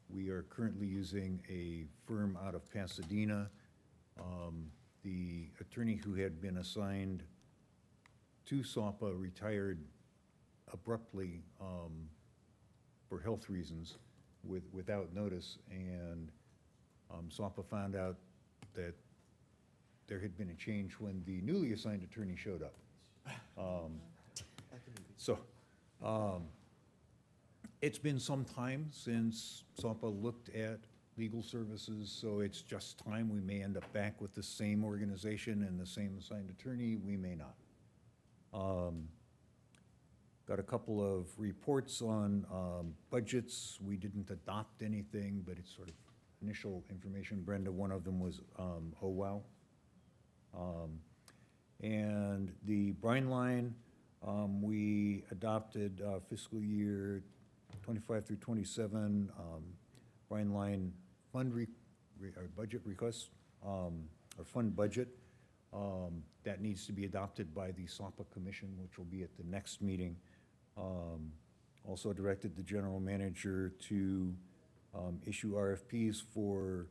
[SPEAKER 5] We are currently using a firm out of Pasadena. The attorney who had been assigned to SAPA retired abruptly for health reasons without notice, and SAPA found out that there had been a change when the newly assigned attorney showed up. It's been some time since SAPA looked at legal services, so it's just time. We may end up back with the same organization and the same assigned attorney, we may not. Got a couple of reports on budgets. We didn't adopt anything, but it's sort of initial information. Brenda, one of them was OWOW. And the Brine Line, we adopted fiscal year 25 through 27 Brine Line fund or budget request, or fund budget. That needs to be adopted by the SAPA Commission, which will be at the next meeting. Also directed the general manager to issue RFPs for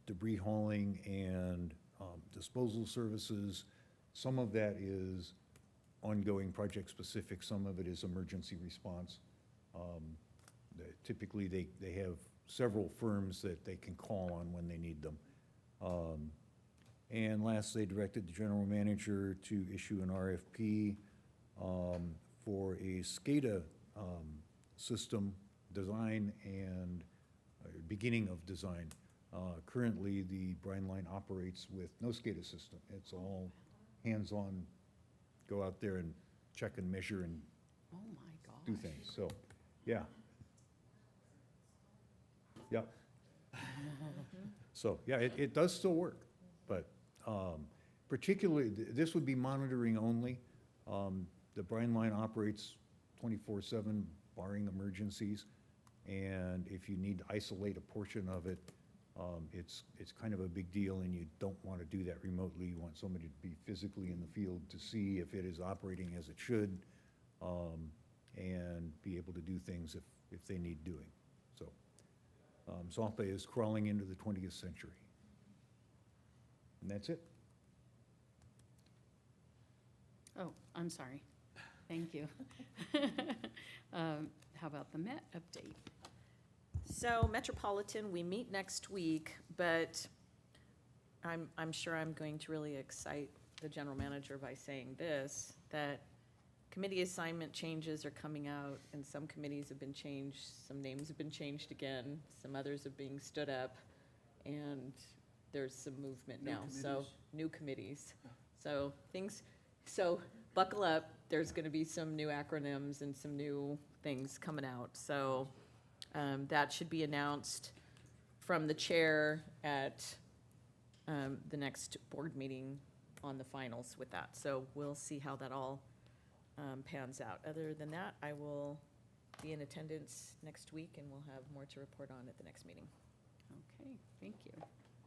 [SPEAKER 5] debris hauling and disposal services. Some of that is ongoing project-specific, some of it is emergency response. Typically, they have several firms that they can call on when they need them. And last, they directed the general manager to issue an RFP for a SCADA system design and beginning of design. Currently, the Brine Line operates with no SCADA system. It's all hands-on, go out there and check and measure and
[SPEAKER 2] Oh, my gosh.
[SPEAKER 5] do things, so, yeah. Yep. So, yeah, it does still work, but particularly, this would be monitoring only. The Brine Line operates 24/7 barring emergencies, and if you need to isolate a portion of it, it's kind of a big deal, and you don't want to do that remotely. You want somebody to be physically in the field to see if it is operating as it should, and be able to do things if they need doing. So, SAPA is crawling into the 20th century. And that's it.
[SPEAKER 2] Oh, I'm sorry. Thank you. How about the Met update?
[SPEAKER 10] So Metropolitan, we meet next week, but I'm sure I'm going to really excite the general manager by saying this, that committee assignment changes are coming out, and some committees have been changed, some names have been changed again, some others are being stood up, and there's some movement now. So, new committees. So buckle up, there's gonna be some new acronyms and some new things coming out. So, that should be announced from the chair at the next board meeting on the finals with that. So we'll see how that all pans out. Other than that, I will be in attendance next week, and we'll have more to report on at the next meeting.
[SPEAKER 2] Okay, thank you.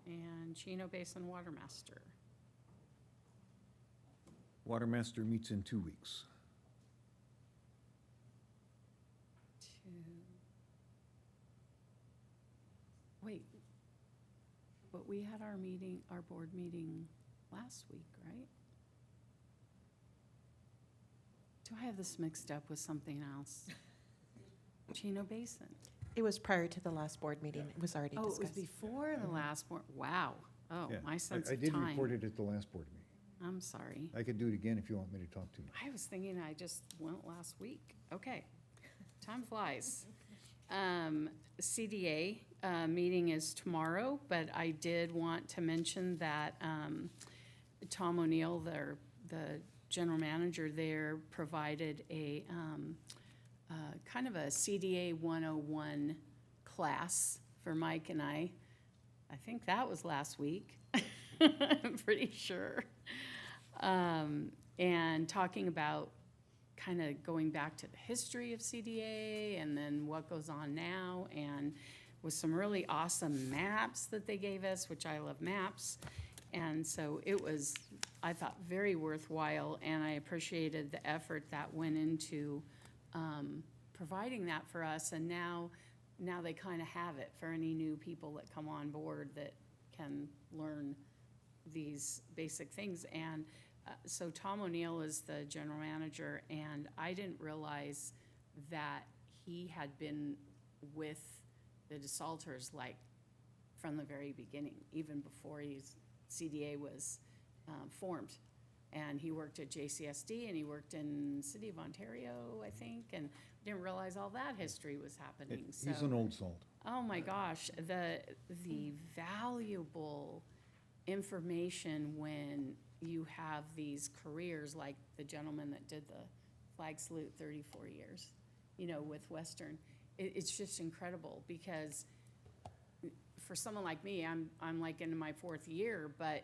[SPEAKER 2] And Chino Basin Water Master.
[SPEAKER 5] Watermaster meets in 2 weeks.
[SPEAKER 2] Wait, but we had our meeting, our board meeting last week, right? Do I have this mixed up with something else? Chino Basin.
[SPEAKER 4] It was prior to the last board meeting. It was already
[SPEAKER 2] Oh, it was
[SPEAKER 4] discussed.
[SPEAKER 2] before the last board, wow. Oh,
[SPEAKER 5] Yeah,
[SPEAKER 2] my sense
[SPEAKER 5] I
[SPEAKER 2] of
[SPEAKER 5] did
[SPEAKER 2] time.
[SPEAKER 5] report it at the last board meeting.
[SPEAKER 2] I'm sorry.
[SPEAKER 5] I could do it again if you want me to talk too much.
[SPEAKER 2] I was thinking I just went last week. Okay, time flies. CDA meeting is tomorrow, but I did want to mention that Tom O'Neill, the general manager there, provided a kind of a CDA 101 class for Mike and I. I think that was last week. I'm pretty sure. And talking about kind of going back to the history of CDA and then what goes on now, and with some really awesome maps that they gave us, which I love maps. And so it was, I thought, very worthwhile, and I appreciated the effort that went into providing that for us. And now now they kind of have it for any new people that come on board that can learn these basic things. And so Tom O'Neill is the general manager, and I didn't realize that he had been with the DeSalters like from the very beginning, even before CDA was formed. And he worked at JCSD, and he worked in City of Ontario, I think, and didn't realize all that history was happening, so.
[SPEAKER 5] He's an old salt.
[SPEAKER 2] Oh, my gosh, the valuable information when you have these careers, like the gentleman that did the flag salute 34 years, with Western. It's just incredible, because for someone like me, I'm like into my 4th year, but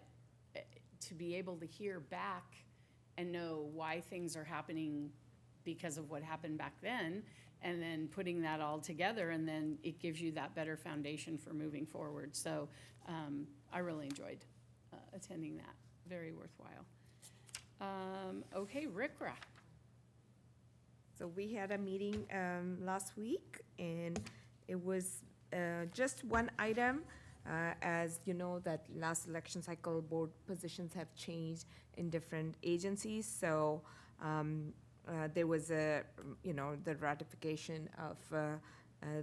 [SPEAKER 2] to be able to hear back and know why things are happening because of what happened back then, and then putting that all together, and then it gives you that better foundation for moving forward. So I really enjoyed attending that. Very worthwhile. Okay, Rikra.
[SPEAKER 12] So we had a meeting last week, and it was just one item. As you know, that last election cycle, board positions have changed in different agencies. So there was the ratification of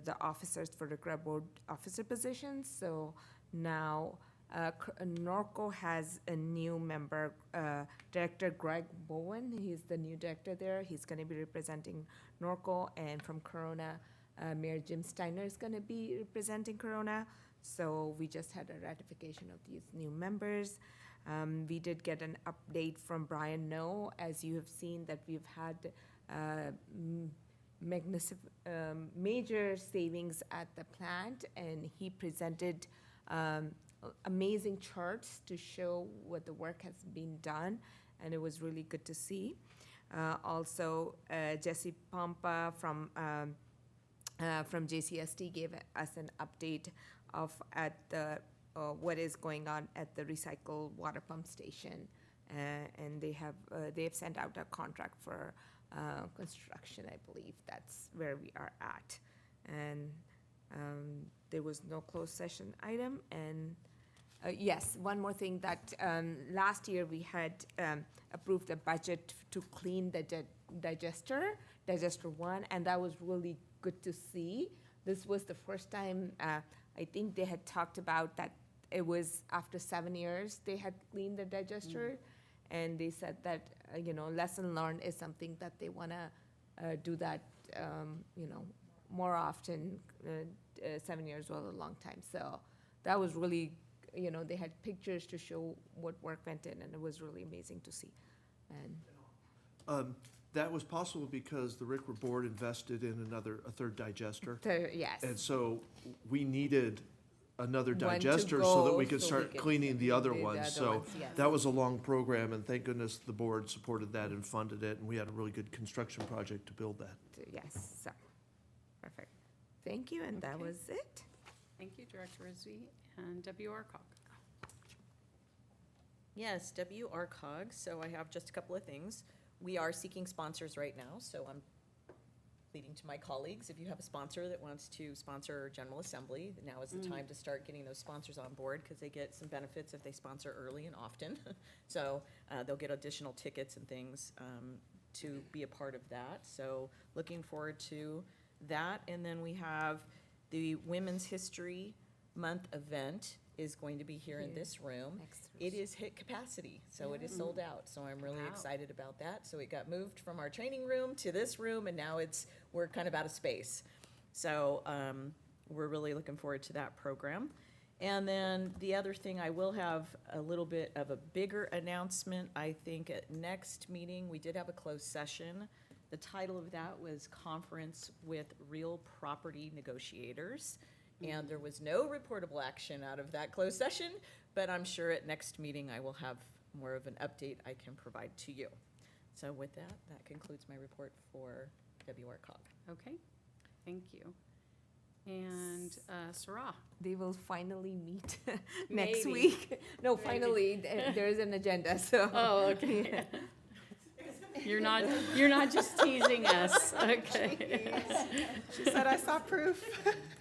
[SPEAKER 12] the officers for the Rikra board officer positions. So now Norco has a new member, Director Greg Bowen. He's the new director there. He's going to be representing Norco, and from Corona, Mayor Jim Steiner is going to be representing Corona. So we just had a ratification of these new members. We did get an update from Brian No, as you have seen that we've had major savings at the plant, and he presented amazing charts to show what the work has been done, and it was really good to see. Also, Jesse Pompa from JCSD gave us an update of what is going on at the recycle water pump station, and they have sent out a contract for construction. I believe that's where we are at, and there was no closed session item. And yes, one more thing, that last year we had approved a budget to clean the digester 1, and that was really good to see. This was the first time, I think they had talked about that it was after 7 years they had cleaned the digester, and they said that, lesson learned is something that they want to do that, more often. 7 years was a long time. So that was really, they had pictures to show what work went in, and it was really amazing to see. And
[SPEAKER 3] That was possible because the Rikra board invested in a third digester.
[SPEAKER 12] yes.
[SPEAKER 3] And so we needed another
[SPEAKER 12] One to
[SPEAKER 3] digester so that
[SPEAKER 12] go,
[SPEAKER 3] we could
[SPEAKER 12] so we
[SPEAKER 3] start
[SPEAKER 12] could
[SPEAKER 3] cleaning the other
[SPEAKER 12] do the
[SPEAKER 3] ones.
[SPEAKER 12] other
[SPEAKER 3] So
[SPEAKER 12] ones, yes.
[SPEAKER 3] that was a long program, and thank goodness the board supported that and funded it, and we had a really good construction project to build that.
[SPEAKER 12] Yes, so, perfect. Thank you, and that
[SPEAKER 2] Okay.
[SPEAKER 12] was it.
[SPEAKER 2] Thank you, Director Rizvi. And WRCOG.
[SPEAKER 10] Yes, WRCOG, so I have just a couple of things. We are seeking sponsors right now, so I'm pleading to my colleagues, if you have a sponsor that wants to sponsor General Assembly, now is the time to start getting those sponsors on board, because they get some benefits if they sponsor early and often. So they'll get additional tickets and things to be a part of that. So looking forward to that. And then we have the Women's History Month event is going to be here in this room.
[SPEAKER 12] Next
[SPEAKER 10] It is hit capacity, so it is sold out, so I'm really
[SPEAKER 2] Wow.
[SPEAKER 10] excited about that. So it got moved from our training room to this room, and now we're kind of out of space. So we're really looking forward to that program. And then the other thing, I will have a little bit of a bigger announcement. I think at next meeting, we did have a closed session. The title of that was Conference with Real Property Negotiators. And there was no reportable action out of that closed session, but I'm sure at next meeting I will have more of an update I can provide to you. So with that, that concludes my report for WRCOG.
[SPEAKER 2] Okay, thank you. And Sarah.
[SPEAKER 12] They will finally meet next
[SPEAKER 2] Maybe.
[SPEAKER 12] week. No, finally, there is an agenda, so.
[SPEAKER 2] Oh, okay. You're not just teasing us, okay?
[SPEAKER 6] She said I saw proof.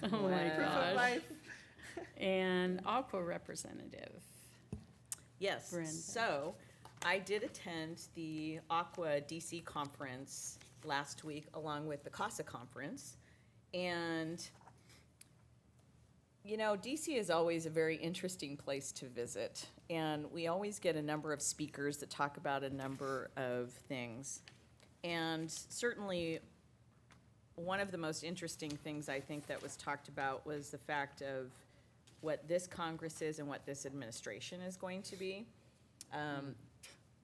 [SPEAKER 2] Oh my
[SPEAKER 10] Wow.
[SPEAKER 2] gosh.
[SPEAKER 6] Life.
[SPEAKER 2] And Aqua representative.
[SPEAKER 10] Yes,
[SPEAKER 2] Brenda.
[SPEAKER 10] so I did attend the Aqua DC conference last week along with the CASA conference. And, you know, DC is always a very interesting place to visit. And we always get a number of speakers that talk about a number of things. And certainly, one of the most interesting things I think that was talked about was the fact of what this Congress is and what this administration is going to be.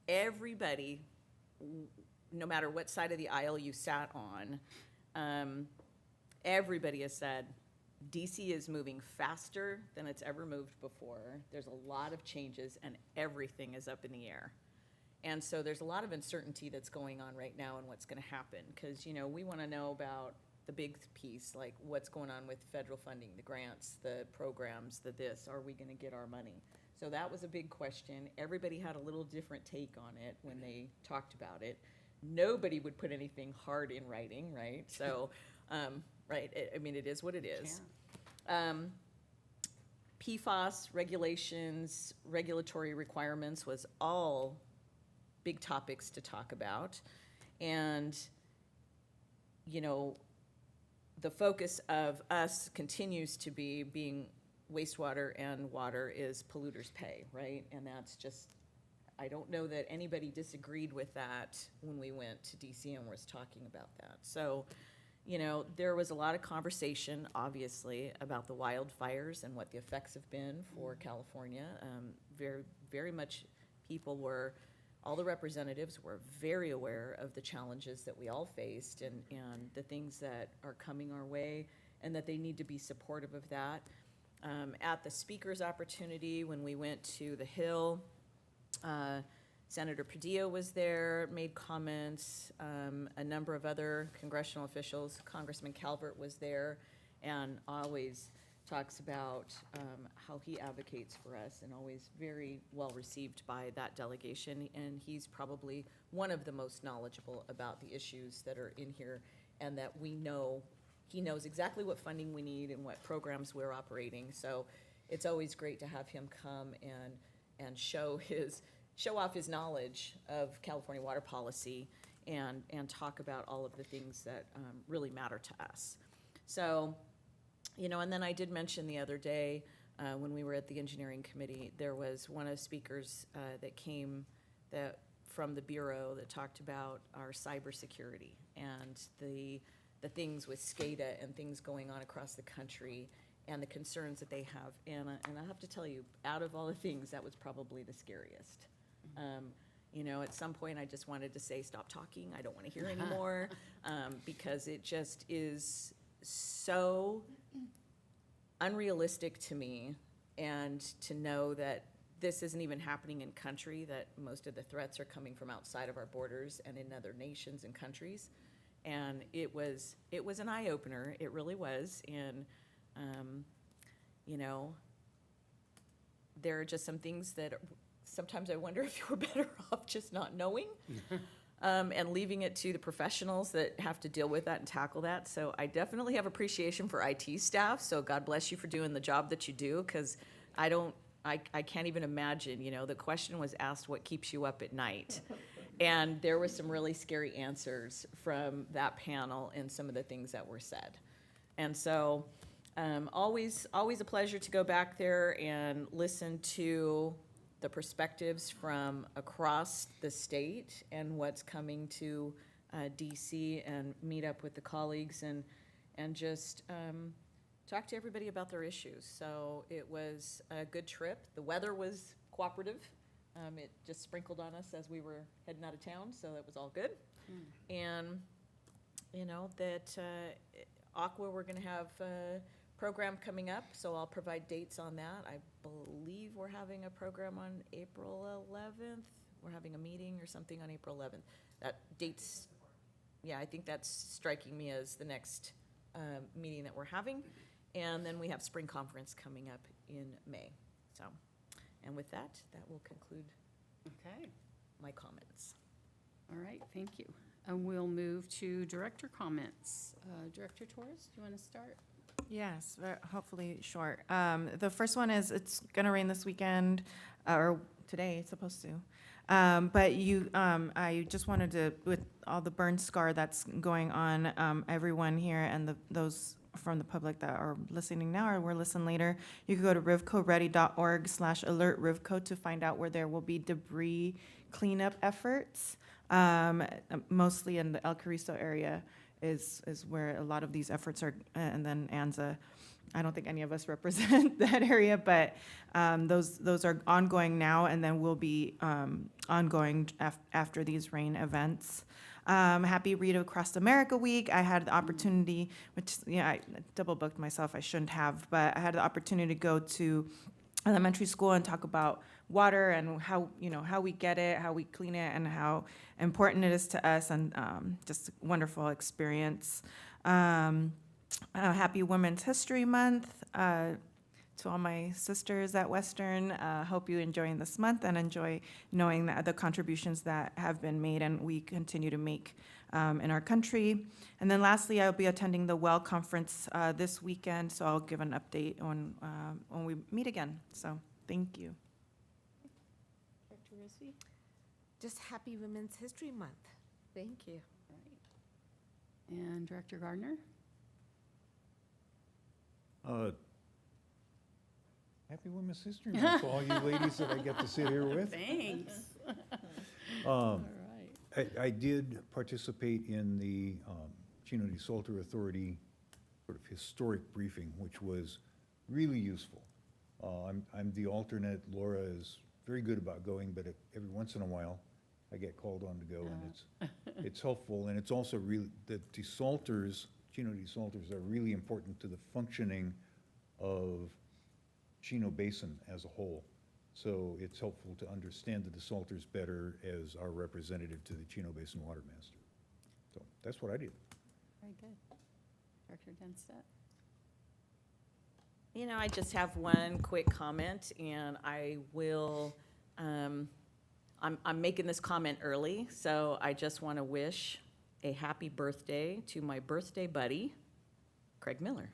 [SPEAKER 10] Everybody, no matter what side of the aisle you sat on, everybody has said, DC is moving faster than it's ever moved before. There's a lot of changes and everything is up in the air. And so there's a lot of uncertainty that's going on right now and what's gonna happen. Cause you know, we wanna know about the big piece, like what's going on with federal funding, the grants, the programs, the this, are we gonna get our money? So that was a big question. Everybody had a little different take on it when they talked about it. Nobody would put anything hard in writing, right? So, right, I mean, it is what it is. PFAS regulations, regulatory requirements was all big topics to talk about. And, you know, the focus of us continues to be being wastewater and water is polluters pay, right? And that's just, I don't know that anybody disagreed with that when we went to DC and was talking about that. So, you know, there was a lot of conversation, obviously, about the wildfires and what the effects have been for California. Very, very much all the representatives were very aware of the challenges that we all faced and the things that are coming our way and that they need to be supportive of that. At the speaker's opportunity, when we went to the Hill, Senator Padilla was there, made comments, a number of other congressional officials, Congressman Calvert was there, and always talks about how he advocates for us and always very well received by that delegation. And he's probably one of the most knowledgeable about the issues that are in here and that we know, he knows exactly what funding we need and what programs we're operating. So it's always great to have him come and show off his knowledge of California water policy and talk about all of the things that really matter to us. So, you know, and then I did mention the other day when we were at the engineering committee, there was one of the speakers that came from the Bureau that talked about our cybersecurity and the things with SCADA and things going on across the country and the concerns that they have. And I have to tell you, out of all the things, that was probably the scariest. You know, at some point I just wanted to say, stop talking, I don't want to hear anymore, because it just is so unrealistic to me, and to know that this isn't even happening in country, that most of the threats are coming from outside of our borders and in other nations and countries. And it was an eye-opener, it really was. And, you know, there are just some things that sometimes I wonder if you were better off just not knowing. And leaving it to the professionals that have to deal with that and tackle that. So I definitely have appreciation for IT staff, so God bless you for doing the job that you do, because I can't even imagine, you know, the question was asked, what keeps you up at night? And there were some really scary answers from that panel and some of the things that were said. And so always a pleasure to go back there and listen to the perspectives from across the state and what's coming to DC, and meet up with the colleagues and just talk to everybody about their issues. So it was a good trip. The weather was cooperative. It just sprinkled on us as we were heading out of town, so that was all good. And, you know, that Aqua, we're gonna have program coming up, so I'll provide dates on that. I believe we're having a program on April 11th. We're having a meeting or something on April 11th. That date's, yeah, I think that's striking me as the next meeting that we're having. And then we have spring conference coming up in May. So, and with that, that will conclude
[SPEAKER 2] Okay.
[SPEAKER 10] my comments.
[SPEAKER 2] All right, thank you. And we'll move to director comments. Director Torres, do you want to start?
[SPEAKER 6] Yes, hopefully short. The first one is it's gonna rain this weekend, or today, it's supposed to. But I just wanted to, with all the burn scar that's going on, everyone here and those from the public that are listening now or will listen later, you can go to rivcoready.org/alert-rivco to find out where there will be debris cleanup efforts, mostly in the El Carrizo area is where a lot of these efforts are, and then Anza. I don't think any of us represent that area, but those are ongoing now and then will be ongoing after these rain events. Happy Read Across America Week. I had the opportunity, which, I double booked myself, I shouldn't have, but I had the opportunity to go to elementary school and talk about water and how we get it, how we clean it, and how important it is to us, and just a wonderful experience. Happy Women's History Month to all my sisters at Western. Hope you're enjoying this month and enjoy knowing that the contributions that have been made and we continue to make in our country. And then lastly, I'll be attending the WELL Conference this weekend, so I'll give an update on when we meet again. So thank you.
[SPEAKER 2] Director Rizvi?
[SPEAKER 12] Just happy Women's History Month. Thank you.
[SPEAKER 2] And Director Gardner?
[SPEAKER 5] Happy Women's History Month to all you ladies that I get to sit here with.
[SPEAKER 2] Thanks. All right.
[SPEAKER 5] I did participate in the Chino de Salter Authority sort of historic briefing, which was really useful. I'm the alternate. Laura is very good about going, but every once in a while, I get called on to go, and it's helpful. And it's also really, the desalters, Chino desalters, are really important to the functioning of Chino Basin as a whole. So it's helpful to understand the desalters better as our representative to the Chino Basin Water Master. So that's what I did.
[SPEAKER 2] Very good. Director Denstedt?
[SPEAKER 10] I just have one quick comment, and I will, I'm making this comment early, so I just want to wish a happy birthday to my birthday buddy, Craig Miller.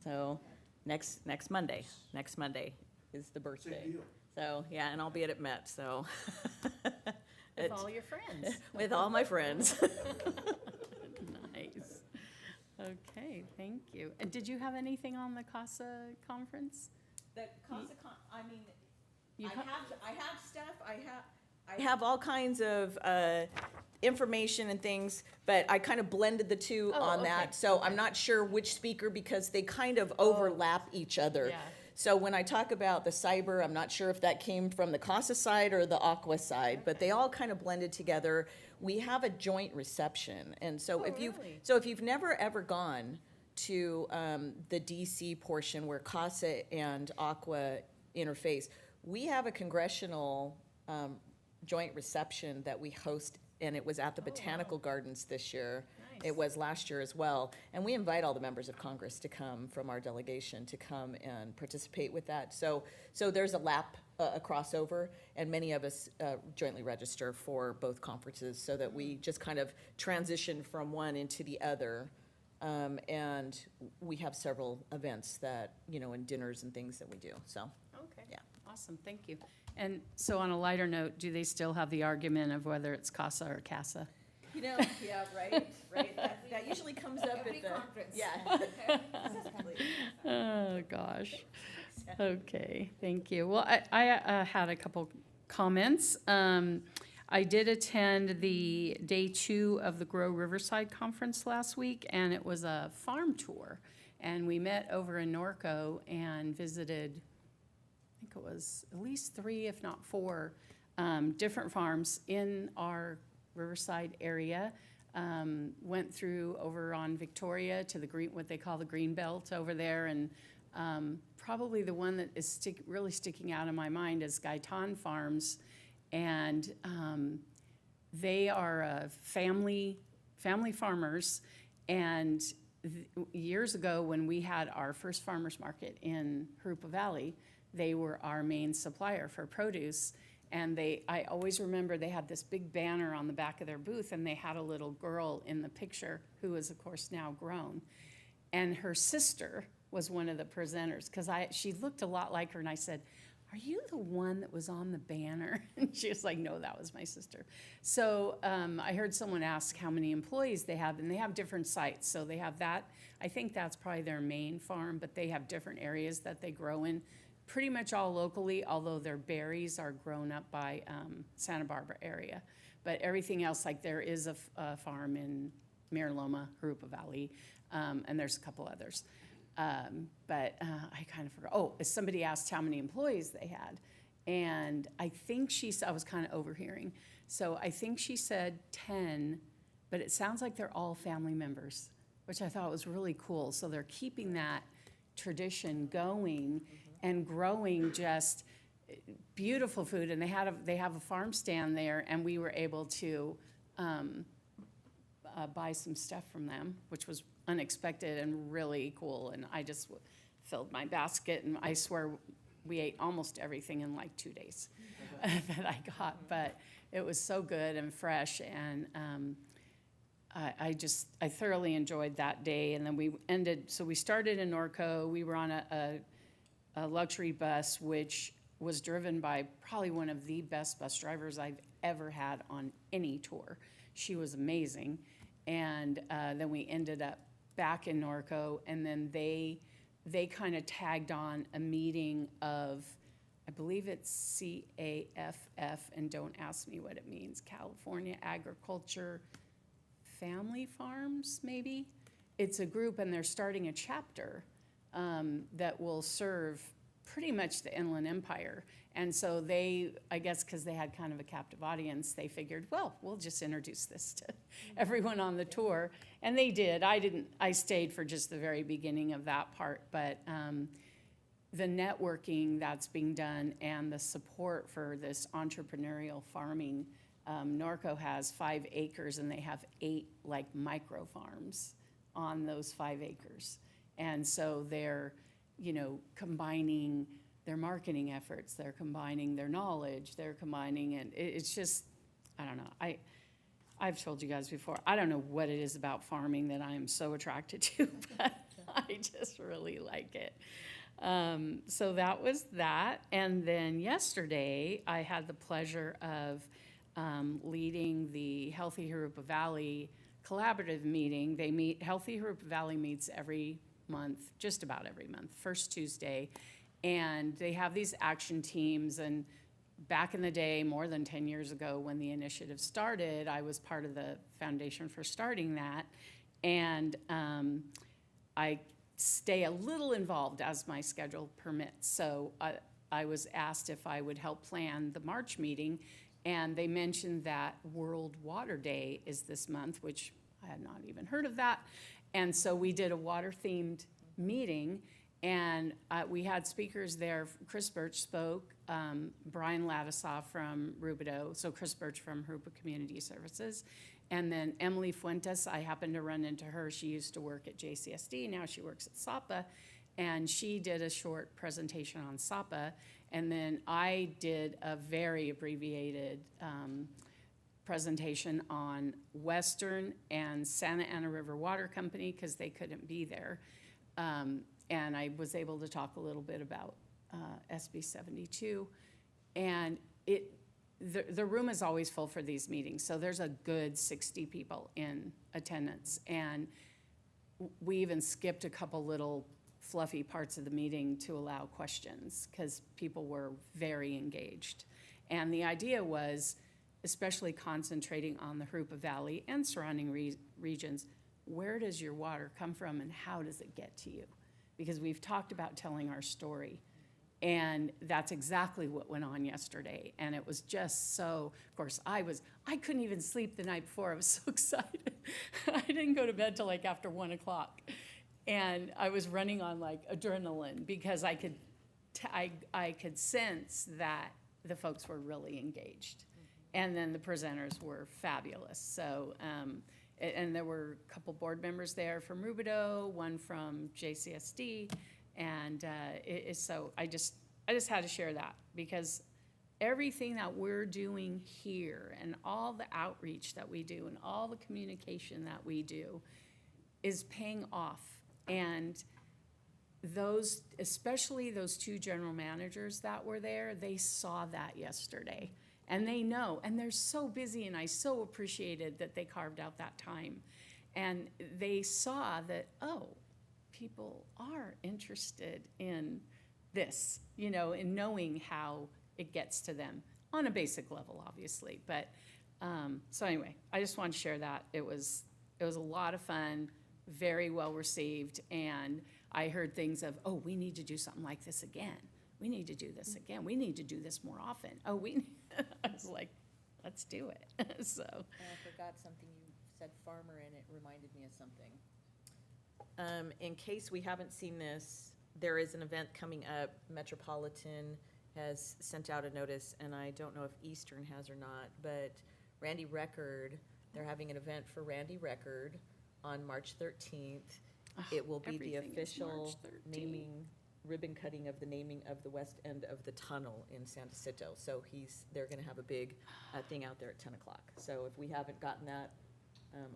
[SPEAKER 10] So next Monday is the birthday. So, yeah, and I'll be at Met, so.
[SPEAKER 2] With all your friends.
[SPEAKER 10] With all my friends.
[SPEAKER 2] Nice. Okay, thank you. And did you have anything on the CASA conference?
[SPEAKER 10] The CASA,
[SPEAKER 2] You
[SPEAKER 10] I have stuff, I have all kinds of information and things, but I kind of blended the two
[SPEAKER 2] Oh,
[SPEAKER 10] on
[SPEAKER 2] okay,
[SPEAKER 10] that. So I'm
[SPEAKER 2] okay.
[SPEAKER 10] not sure which speaker, because they kind of overlap each other.
[SPEAKER 2] Yeah.
[SPEAKER 10] So when I talk about the cyber, I'm not sure if that came from the CASA side or the Aqua side, but they all kind of blended together. We have a joint reception, and so
[SPEAKER 2] really?
[SPEAKER 10] if you've never ever gone to the DC portion where CASA and Aqua interface, we have a congressional joint reception that we host, and it was at the Botanical Gardens this year.
[SPEAKER 2] Nice.
[SPEAKER 10] It was last year as well. And we invite all the members of Congress to come, from our delegation, to come and participate with that. So there's a crossover, and many of us jointly register for both conferences so that we just kind of transition from one into the other. And we have several events that, and dinners and things that we do, so.
[SPEAKER 2] Okay.
[SPEAKER 10] Yeah.
[SPEAKER 2] Awesome, thank you. And so on a lighter note, do they still have the argument of whether it's CASA or CASA?
[SPEAKER 10] Yeah, right. That usually comes up at the.
[SPEAKER 12] conference.
[SPEAKER 10] Yeah. Exactly.
[SPEAKER 2] Oh, gosh. Okay, thank you. Well, I had a couple comments. I did attend the day 2 of the Grow Riverside Conference last week, and it was a farm tour. And we met over in Norco and visited, I think it was at least 3, if not 4, different farms in our Riverside area. Went through over on Victoria to the green, what they call the green belt over there, and probably the one that is really sticking out in my mind is Gaitan Farms, and they are family farmers. And years ago, when we had our first farmers market in Jurupa Valley, they were our main supplier for produce. And I always remember they had this big banner on the back of their booth, and they had a little girl in the picture who is, of course, now grown. And her sister was one of the presenters, because she looked a lot like her, and I said, "Are you the one that was on the banner?" And she was like, "No, that was my sister." So I heard someone ask how many employees they have, and they have different sites. So they have that. I think that's probably their main farm, but they have different areas that they grow in, pretty much all locally, although their berries are grown up by Santa Barbara area. But everything else, like there is a farm in Mira Loma, Jurupa Valley, and there's a couple others. But I kind of forgot. Oh, somebody asked how many employees they had. And I think I was kind of overhearing. So I think she said 10, but it sounds like they're all family members, which I thought was really cool. So they're keeping that tradition going and growing just beautiful food. And they have a farm stand there, and we were able to buy some stuff from them, which was unexpected and really cool. And I just filled my basket, and I swear we ate almost everything in like 2 days that I got. But it was so good and fresh, and I thoroughly enjoyed that day. And then we started in Norco. We were on a luxury bus, which was driven by probably one of the best bus drivers I've ever had on any tour. She was amazing. And then we ended up back in Norco, and then they kind of tagged on a meeting of, I believe it's CAFF, and don't ask me what it means, California Agriculture Family Farms, maybe? It's a group, and they're starting a chapter that will serve pretty much the Inland Empire. And so I guess because they had kind of a captive audience, they figured, well, we'll just introduce this to everyone on the tour. And they did. I stayed for just the very beginning of that part. But the networking that's being done and the support for this entrepreneurial farming, Norco has 5 acres, and they have 8 like micro farms on those 5 acres. And so they're, combining their marketing efforts, they're combining their knowledge, they're combining, and it's just, I don't know. I've told you guys before, I don't know what it is about farming that I am so attracted to, but I just really like it. So that was that. And then yesterday, I had the pleasure of leading the Healthy Jurupa Valley collaborative meeting. Healthy Jurupa Valley meets every month, just about every month, first Tuesday. And they have these action teams. And back in the day, more than 10 years ago, when the initiative started, I was part of the foundation for starting that. And I stay a little involved as my schedule permits. So I was asked if I would help plan the March meeting. And they mentioned that World Water Day is this month, which I had not even heard of that. And so we did a water-themed meeting, and we had speakers there. Chris Birch spoke, Brian Ladisaw from Rubidoux, so Chris Birch from Jurupa Community Services, and then Emily Fuentes. I happened to run into her. She used to work at JCSD, now she works at SAPA, and she did a short presentation on SAPA, and then I did a very abbreviated presentation on Western and Santa Ana River Water Company, because they couldn't be there. And I was able to talk a little bit about SB 72. And the room is always full for these meetings, so there's a good 60 people in attendance. And we even skipped a couple little fluffy parts of the meeting to allow questions, because people were very engaged. And the idea was, especially concentrating on the Jurupa Valley and surrounding regions, where does your water come from and how does it get to you? Because we've talked about telling our story, and that's exactly what went on yesterday. And it was just so, of course, I couldn't even sleep the night before. I was so excited. I didn't go to bed till like after 1 o'clock. And I was running on like adrenaline, because I could sense that the folks were really engaged. And then the presenters were fabulous. So, and there were a couple board members there from Rubidoux, one from JCSD, and so I just had to share that, because everything that we're doing here and all the outreach that we do and all the communication that we do is paying off. And those, especially those two general managers that were there, they saw that yesterday. And they know, and they're so busy, and I so appreciated that they carved out that time. And they saw that, oh, people are interested in this, in knowing how it gets to them on a basic level, obviously. But, so anyway, I just wanted to share that. It was a lot of fun, very well received, and I heard things of, oh, we need to do something like this again. We need to do this again. We need to do this more often. Oh, I was like, let's do it. So.
[SPEAKER 10] And I forgot something, you said farmer, and it reminded me of something. In case we haven't seen this, there is an event coming up. Metropolitan has sent out a notice, and I don't know if Eastern has or not, but Randy Record, they're having an event for Randy Record on March 13th. It will be the
[SPEAKER 2] Everything is
[SPEAKER 10] official
[SPEAKER 2] March 13th.
[SPEAKER 10] naming, ribbon cutting of the naming of the west end of the tunnel in Santa Cito. So they're gonna have a big thing out there at 10 o'clock. So if we haven't gotten that,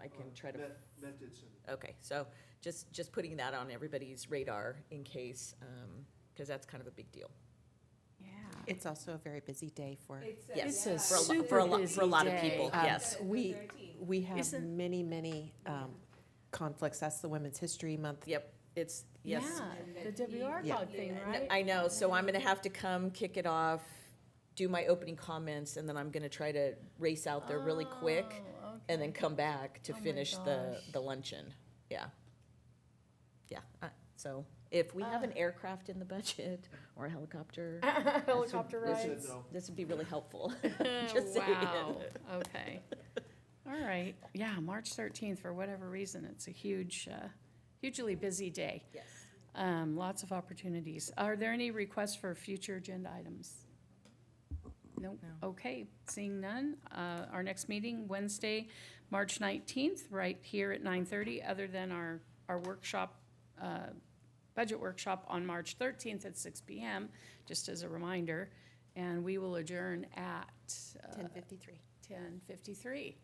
[SPEAKER 10] I can try to.
[SPEAKER 3] Met did send it.
[SPEAKER 10] Okay, so just putting that on everybody's radar in case, because that's kind of a big deal.
[SPEAKER 2] Yeah.
[SPEAKER 4] It's also a very busy day for.
[SPEAKER 10] Yes,
[SPEAKER 2] It's a
[SPEAKER 10] for a
[SPEAKER 2] super
[SPEAKER 10] for a lot of
[SPEAKER 2] busy
[SPEAKER 10] people,
[SPEAKER 2] day.
[SPEAKER 10] yes.
[SPEAKER 4] We have
[SPEAKER 2] Isn't-
[SPEAKER 4] many conflicts. That's the Women's History Month.
[SPEAKER 10] Yep, it's, yes.
[SPEAKER 2] Yeah, the WR
[SPEAKER 4] Yeah.
[SPEAKER 2] dog thing, right?
[SPEAKER 10] I know, so I'm gonna have to come kick it off, do my opening comments, and then I'm gonna try to race out there really quick,
[SPEAKER 2] Oh,
[SPEAKER 10] and then
[SPEAKER 2] okay.
[SPEAKER 10] come back to
[SPEAKER 2] Oh my
[SPEAKER 10] finish
[SPEAKER 2] gosh.
[SPEAKER 10] the luncheon. Yeah. Yeah, so if we have an aircraft in the budget, or a helicopter.
[SPEAKER 2] Helicopter
[SPEAKER 10] this would-
[SPEAKER 2] rides.
[SPEAKER 10] This would be really helpful. Just saying.
[SPEAKER 2] Wow, okay. All right, yeah, March 13th, for whatever reason, it's a hugely busy day.
[SPEAKER 10] Yes.
[SPEAKER 2] Lots of opportunities. Are there any requests for future agenda items? Nope. Okay, seeing none. Our next meeting, Wednesday, March 19th, right here at 9:30, other than our workshop, budget workshop on March 13th at 6 PM, just as a reminder. And we will adjourn at
[SPEAKER 4] 10:53.
[SPEAKER 2] 10:53.